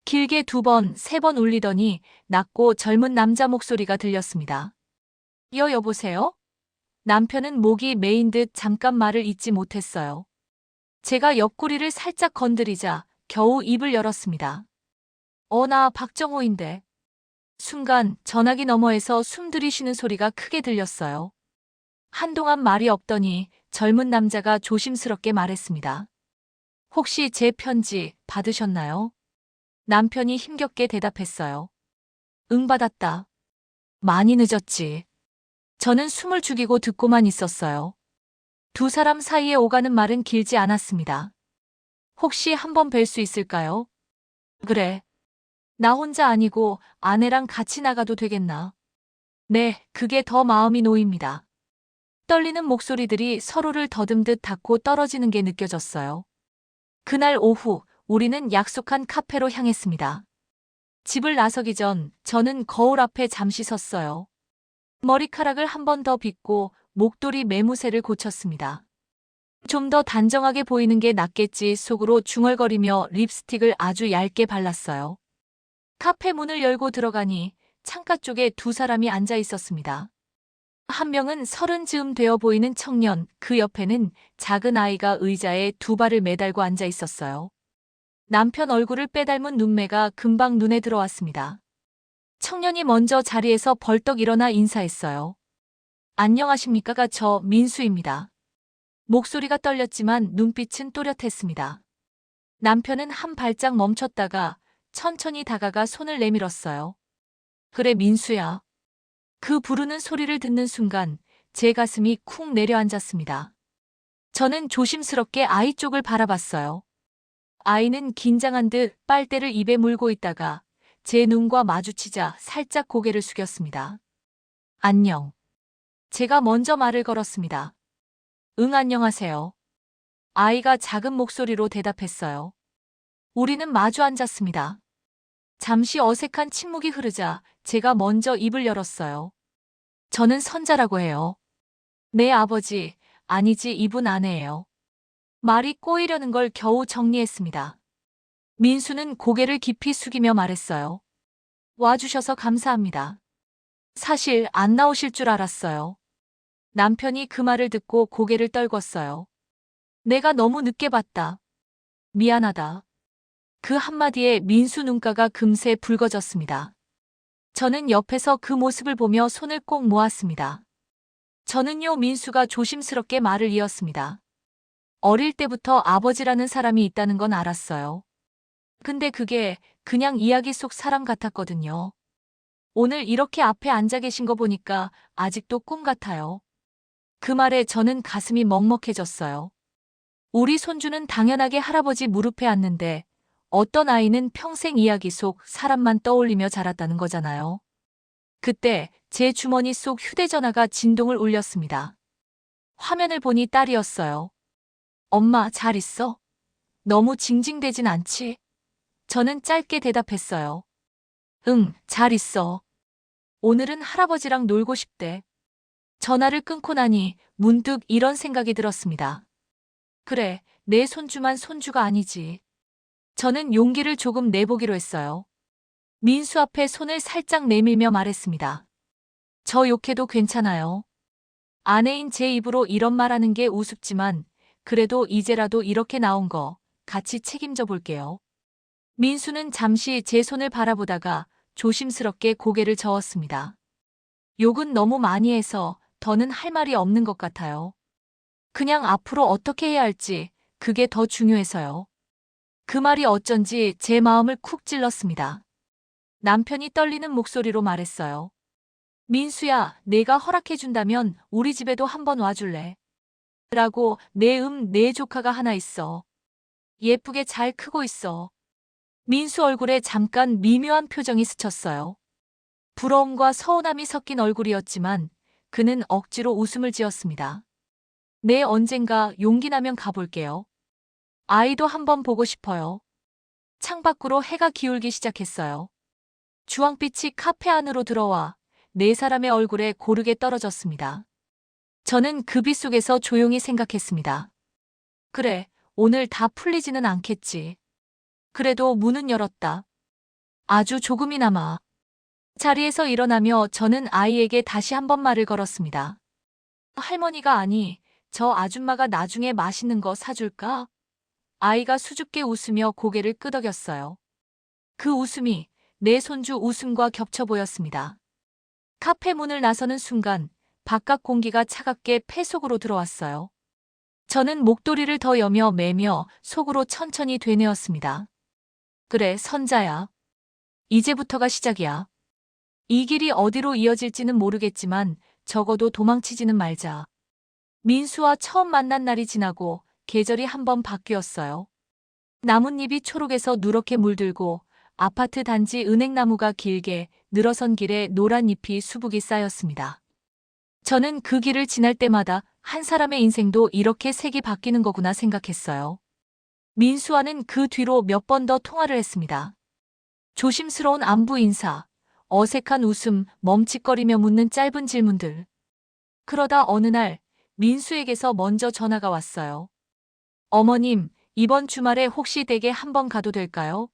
[SPEAKER 1] 길게 2번, 3번 울리더니 낮고 젊은 남자 목소리가 들렸습니다. 여보세요? 남편은 목이 메인 듯 잠깐 말을 잇지 못했어요. 제가 옆구리를 살짝 건드리자 겨우 입을 열었습니다. 나 박정호인데. 순간 전화기 너머에서 숨 들이쉬는 소리가 크게 들렸어요. 한동안 말이 없더니 젊은 남자가 조심스럽게 말했습니다. 혹시 제 편지 받으셨나요? 남편이 힘겹게 대답했어요. 응, 받았다. 많이 늦었지. 저는 숨을 죽이고 듣고만 있었어요. 두 사람 사이에 오가는 말은 길지 않았습니다. 혹시 한번 뵐 수 있을까요? 그래. 나 혼자 아니고 아내랑 같이 나가도 되겠나? 네, 그게 더 마음이 놓입니다. 떨리는 목소리들이 서로를 더듬듯 닿고 떨어지는 게 느껴졌어요. 그날 오후, 우리는 약속한 카페로 향했습니다. 집을 나서기 전 저는 거울 앞에 잠시 섰어요. 머리카락을 한 번 더 빗고 목도리 매무새를 고쳤습니다. 좀 더 단정하게 보이는 게 낫겠지 속으로 중얼거리며 립스틱을 아주 얇게 발랐어요. 카페 문을 열고 들어가니 창가 쪽에 두 사람이 앉아 있었습니다. 한 명은 30 즈음 되어 보이는 청년, 그 옆에는 작은 아이가 의자에 2발을 매달고 앉아 있었어요. 남편 얼굴을 빼닮은 눈매가 금방 눈에 들어왔습니다. 청년이 먼저 자리에서 벌떡 일어나 인사했어요. 안녕하십니까? 저 민수입니다. 목소리가 떨렸지만 눈빛은 또렷했습니다. 남편은 한 발짝 멈췄다가 천천히 다가가 손을 내밀었어요. 그래, 민수야. 그 부르는 소리를 듣는 순간 제 가슴이 쿵 내려앉았습니다. 저는 조심스럽게 아이 쪽을 바라봤어요. 아이는 긴장한 듯 빨대를 입에 물고 있다가 제 눈과 마주치자 살짝 고개를 숙였습니다. 안녕. 제가 먼저 말을 걸었습니다. 응, 안녕하세요. 아이가 작은 목소리로 대답했어요. 우리는 마주 앉았습니다. 잠시 어색한 침묵이 흐르자 제가 먼저 입을 열었어요. 저는 선자라고 해요. 내 아버지, 아니지, 이분 아내예요. 말이 꼬이려는 걸 겨우 정리했습니다. 민수는 고개를 깊이 숙이며 말했어요. 와주셔서 감사합니다. 사실 안 나오실 줄 알았어요. 남편이 그 말을 듣고 고개를 떨궜어요. 내가 너무 늦게 봤다. 미안하다. 그 한마디에 민수 눈가가 금세 붉어졌습니다. 저는 옆에서 그 모습을 보며 손을 꼭 모았습니다. 저는요, 민수가 조심스럽게 말을 이었습니다. 어릴 때부터 아버지라는 사람이 있다는 건 알았어요. 근데 그게 그냥 이야기 속 사람 같았거든요. 오늘 이렇게 앞에 앉아 계신 거 보니까 아직도 꿈 같아요. 그 말에 저는 가슴이 먹먹해졌어요. 우리 손주는 당연하게 할아버지 무릎에 앉는데 어떤 아이는 평생 이야기 속 사람만 떠올리며 자랐다는 거잖아요. 그때 제 주머니 속 휴대전화가 진동을 울렸습니다. 화면을 보니 딸이었어요. 엄마, 잘 있어? 너무 징징대진 않지? 저는 짧게 대답했어요. 응, 잘 있어. 오늘은 할아버지랑 놀고 싶대. 전화를 끊고 나니 문득 이런 생각이 들었습니다. 그래, 내 손주만 손주가 아니지. 저는 용기를 조금 내보기로 했어요. 민수 앞에 손을 살짝 내밀며 말했습니다. 저 욕해도 괜찮아요. 아내인 제 입으로 이런 말하는 게 우습지만 그래도 이제라도 이렇게 나온 거 같이 책임져 볼게요. 민수는 잠시 제 손을 바라보다가 조심스럽게 고개를 저었습니다. 욕은 너무 많이 해서 더는 할 말이 없는 것 같아요. 그냥 앞으로 어떻게 해야 할지 그게 더 중요해서요. 그 말이 어쩐지 제 마음을 쿡 찔렀습니다. 남편이 떨리는 목소리로 말했어요. 민수야, 내가 허락해준다면 우리 집에도 한번 와줄래? 라고 내 조카가 하나 있어. 예쁘게 잘 크고 있어. 민수 얼굴에 잠깐 미묘한 표정이 스쳤어요. 부러움과 서운함이 섞인 얼굴이었지만 그는 억지로 웃음을 지었습니다. 네, 언젠가 용기 나면 가볼게요. 아이도 한번 보고 싶어요. 창밖으로 해가 기울기 시작했어요. 주황빛이 카페 안으로 들어와 네 사람의 얼굴에 고르게 떨어졌습니다. 저는 그 빛 속에서 조용히 생각했습니다. 그래, 오늘 다 풀리지는 않겠지. 그래도 문은 열었다. 아주 조금이나마. 자리에서 일어나며 저는 아이에게 다시 한번 말을 걸었습니다. 할머니가 아니, 저 아줌마가 나중에 맛있는 거 사줄까? 아이가 수줍게 웃으며 고개를 끄덕였어요. 그 웃음이 내 손주 웃음과 겹쳐 보였습니다. 카페 문을 나서는 순간 바깥 공기가 차갑게 폐 속으로 들어왔어요. 저는 목도리를 더 여며 매며 속으로 천천히 되뇌었습니다. 그래, 선자야. 이제부터가 시작이야. 이 길이 어디로 이어질지는 모르겠지만 적어도 도망치지는 말자. 민수와 처음 만난 날이 지나고 계절이 한번 바뀌었어요. 나뭇잎이 초록에서 누렇게 물들고 아파트 단지 은행나무가 길게 늘어선 길에 노란 잎이 수북이 쌓였습니다. 저는 그 길을 지날 때마다 한 사람의 인생도 이렇게 색이 바뀌는 거구나 생각했어요. 민수와는 그 뒤로 몇 번 더 통화를 했습니다. 조심스러운 안부 인사, 어색한 웃음, 멈칫거리며 묻는 짧은 질문들. 그러다 어느 날 민수에게서 먼저 전화가 왔어요. 어머님, 이번 주말에 혹시 댁에 한번 가도 될까요?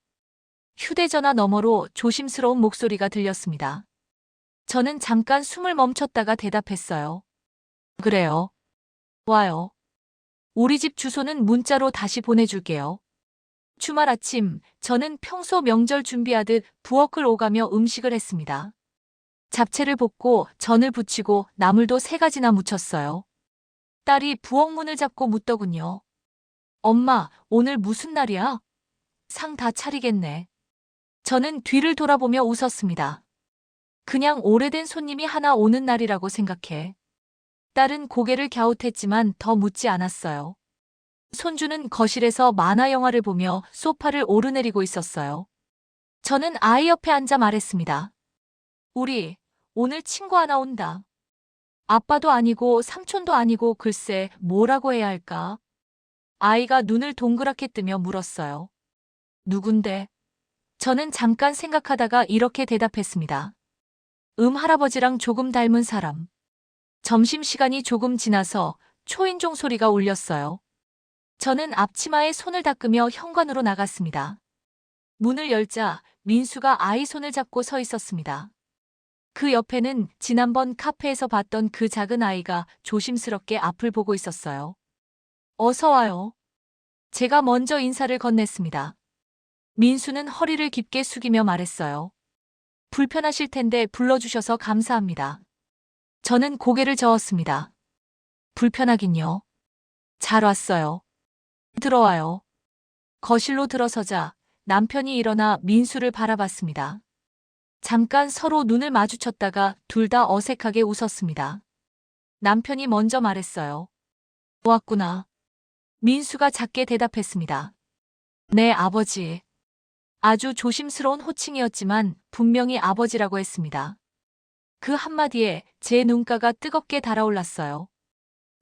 [SPEAKER 1] 휴대전화 너머로 조심스러운 목소리가 들렸습니다. 저는 잠깐 숨을 멈췄다가 대답했어요. 그래요. 와요. 우리 집 주소는 문자로 다시 보내줄게요. 주말 아침, 저는 평소 명절 준비하듯 부엌을 오가며 음식을 했습니다. 잡채를 볶고 전을 부치고 나물도 3가지나 무쳤어요. 딸이 부엌 문을 잡고 묻더군요. 엄마, 오늘 무슨 날이야? 상 다 차리겠네. 저는 뒤를 돌아보며 웃었습니다. 그냥 오래된 손님이 하나 오는 날이라고 생각해. 딸은 고개를 갸웃했지만 더 묻지 않았어요. 손주는 거실에서 만화 영화를 보며 소파를 오르내리고 있었어요. 저는 아이 옆에 앉아 말했습니다. 우리 오늘 친구 하나 온다. 아빠도 아니고 삼촌도 아니고 글쎄 뭐라고 해야 할까? 아이가 눈을 동그랗게 뜨며 물었어요. 누군데? 저는 잠깐 생각하다가 이렇게 대답했습니다. 할아버지랑 조금 닮은 사람. 점심시간이 조금 지나서 초인종 소리가 울렸어요. 저는 앞치마에 손을 닦으며 현관으로 나갔습니다. 문을 열자 민수가 아이 손을 잡고 서 있었습니다. 그 옆에는 지난번 카페에서 봤던 그 작은 아이가 조심스럽게 앞을 보고 있었어요. 어서 와요. 제가 먼저 인사를 건넸습니다. 민수는 허리를 깊게 숙이며 말했어요. 불편하실 텐데 불러주셔서 감사합니다. 저는 고개를 저었습니다. 불편하긴요. 잘 왔어요. 들어와요. 거실로 들어서자 남편이 일어나 민수를 바라봤습니다. 잠깐 서로 눈을 마주쳤다가 둘 다 어색하게 웃었습니다. 남편이 먼저 말했어요. 왔구나. 민수가 작게 대답했습니다. 네, 아버지. 아주 조심스러운 호칭이었지만 분명히 아버지라고 했습니다. 그 한마디에 제 눈가가 뜨겁게 달아올랐어요.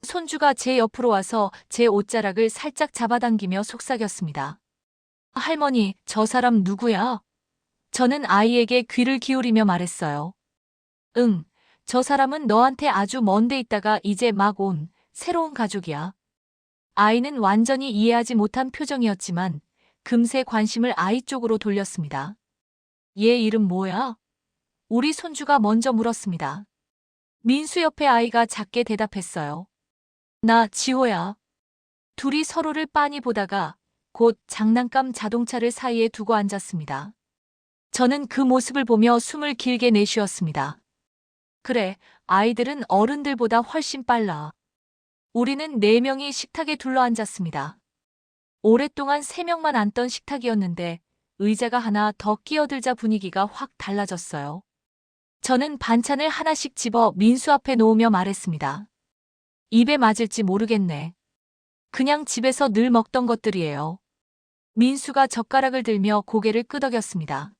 [SPEAKER 1] 손주가 제 옆으로 와서 제 옷자락을 살짝 잡아당기며 속삭였습니다. 할머니, 저 사람 누구야? 저는 아이에게 귀를 기울이며 말했어요. 응, 저 사람은 너한테 아주 먼데 있다가 이제 막 온 새로운 가족이야. 아이는 완전히 이해하지 못한 표정이었지만 금세 관심을 아이 쪽으로 돌렸습니다. 얘 이름 뭐야? 우리 손주가 먼저 물었습니다. 민수 옆에 아이가 작게 대답했어요. 나 지호야. 둘이 서로를 빤히 보다가 곧 장난감 자동차를 사이에 두고 앉았습니다. 저는 그 모습을 보며 숨을 길게 내쉬었습니다. 그래, 아이들은 어른들보다 훨씬 빨라. 우리는 4명이 식탁에 둘러앉았습니다. 오랫동안 3명만 앉던 식탁이었는데 의자가 하나 더 끼어들자 분위기가 확 달라졌어요. 저는 반찬을 하나씩 집어 민수 앞에 놓으며 말했습니다. 입에 맞을지 모르겠네. 그냥 집에서 늘 먹던 것들이에요. 민수가 젓가락을 들며 고개를 끄덕였습니다.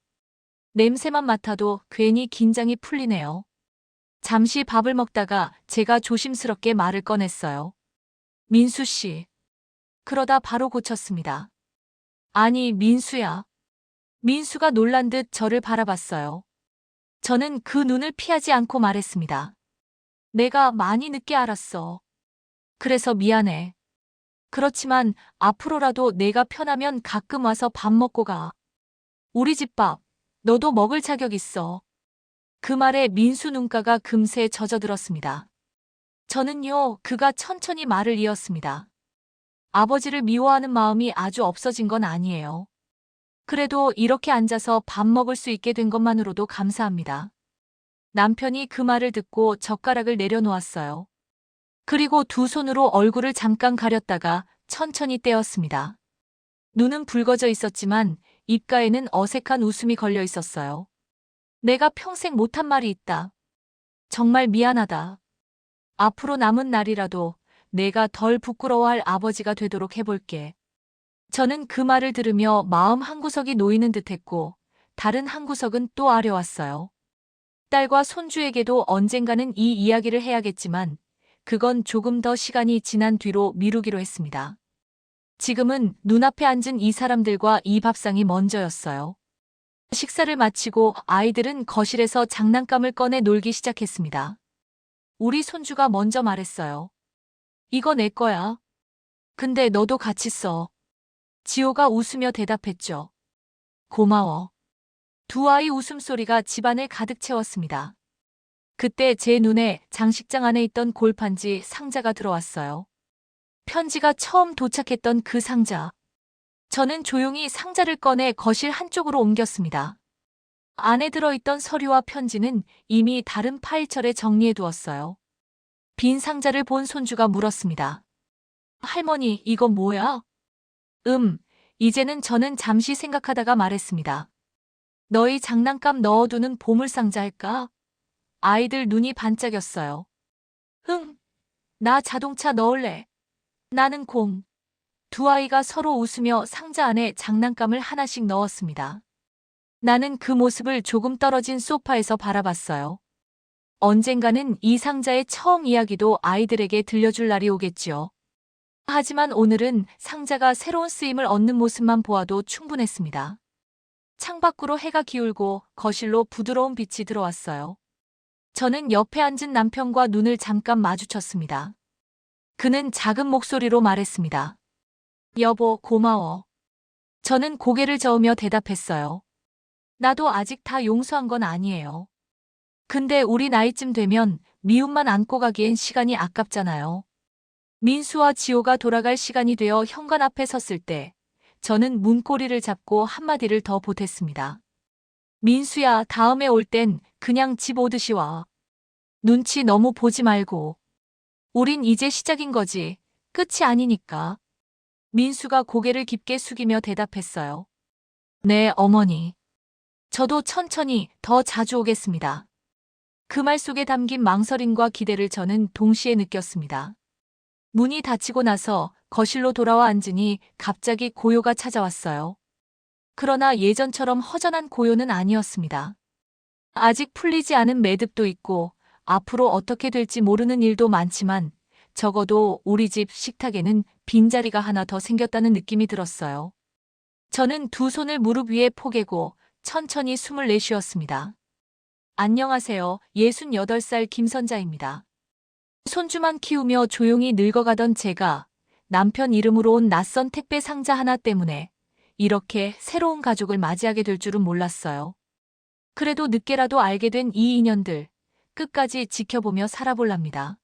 [SPEAKER 1] 냄새만 맡아도 괜히 긴장이 풀리네요. 잠시 밥을 먹다가 제가 조심스럽게 말을 꺼냈어요. 민수 씨. 그러다 바로 고쳤습니다. 아니, 민수야. 민수가 놀란 듯 저를 바라봤어요. 저는 그 눈을 피하지 않고 말했습니다. 내가 많이 늦게 알았어. 그래서 미안해. 그렇지만 앞으로라도 내가 편하면 가끔 와서 밥 먹고 가. 우리 집 밥, 너도 먹을 자격 있어. 그 말에 민수 눈가가 금세 젖어들었습니다. 저는요, 그가 천천히 말을 이었습니다. 아버지를 미워하는 마음이 아주 없어진 건 아니에요. 그래도 이렇게 앉아서 밥 먹을 수 있게 된 것만으로도 감사합니다. 남편이 그 말을 듣고 젓가락을 내려놓았어요. 그리고 두 손으로 얼굴을 잠깐 가렸다가 천천히 떼었습니다. 눈은 붉어져 있었지만 입가에는 어색한 웃음이 걸려 있었어요. 내가 평생 못한 말이 있다. 정말 미안하다. 앞으로 남은 날이라도 내가 덜 부끄러워할 아버지가 되도록 해볼게. 저는 그 말을 들으며 마음 한구석이 놓이는 듯했고 다른 한구석은 또 아려왔어요. 딸과 손주에게도 언젠가는 이 이야기를 해야겠지만 그건 조금 더 시간이 지난 뒤로 미루기로 했습니다. 지금은 눈앞에 앉은 이 사람들과 이 밥상이 먼저였어요. 식사를 마치고 아이들은 거실에서 장난감을 꺼내 놀기 시작했습니다. 우리 손주가 먼저 말했어요. 이거 내 거야. 근데 너도 같이 써. 지호가 웃으며 대답했죠. 고마워. 두 아이 웃음소리가 집안을 가득 채웠습니다. 그때 제 눈에 장식장 안에 있던 골판지 상자가 들어왔어요. 편지가 처음 도착했던 그 상자. 저는 조용히 상자를 꺼내 거실 한쪽으로 옮겼습니다. 안에 들어있던 서류와 편지는 이미 다른 파일철에 정리해 두었어요. 빈 상자를 본 손주가 물었습니다. 할머니, 이거 뭐야? 이제는 저는 잠시 생각하다가 말했습니다. 너희 장난감 넣어두는 보물상자 할까? 아이들 눈이 반짝였어요. 나 자동차 넣을래. 나는 공. 두 아이가 서로 웃으며 상자 안에 장난감을 하나씩 넣었습니다. 나는 그 모습을 조금 떨어진 소파에서 바라봤어요. 언젠가는 이 상자의 처음 이야기도 아이들에게 들려줄 날이 오겠지요. 하지만 오늘은 상자가 새로운 쓰임을 얻는 모습만 보아도 충분했습니다. 창밖으로 해가 기울고 거실로 부드러운 빛이 들어왔어요. 저는 옆에 앉은 남편과 눈을 잠깐 마주쳤습니다. 그는 작은 목소리로 말했습니다. 여보, 고마워. 저는 고개를 저으며 대답했어요. 나도 아직 다 용서한 건 아니에요. 근데 우리 나이쯤 되면 미움만 안고 가기엔 시간이 아깝잖아요. 민수와 지호가 돌아갈 시간이 되어 현관 앞에 섰을 때 저는 문고리를 잡고 한마디를 더 보탰습니다. 민수야, 다음에 올 땐 그냥 집 오듯이 와. 눈치 너무 보지 말고. 우린 이제 시작인 거지. 끝이 아니니까. 민수가 고개를 깊게 숙이며 대답했어요. 네, 어머니. 저도 천천히 더 자주 오겠습니다. 그 말 속에 담긴 망설임과 기대를 저는 동시에 느꼈습니다. 문이 닫히고 나서 거실로 돌아와 앉으니 갑자기 고요가 찾아왔어요. 그러나 예전처럼 허전한 고요는 아니었습니다. 아직 풀리지 않은 매듭도 있고 앞으로 어떻게 될지 모르는 일도 많지만 적어도 우리 집 식탁에는 빈자리가 하나 더 생겼다는 느낌이 들었어요. 저는 두 손을 무릎 위에 포개고 천천히 숨을 내쉬었습니다. 안녕하세요. 68살 김선자입니다. 손주만 키우며 조용히 늙어가던 제가 남편 이름으로 온 낯선 택배 상자 하나 때문에 이렇게 새로운 가족을 맞이하게 될 줄은 몰랐어요. 그래도 늦게라도 알게 된 이 인연들 끝까지 지켜보며 살아볼랍니다.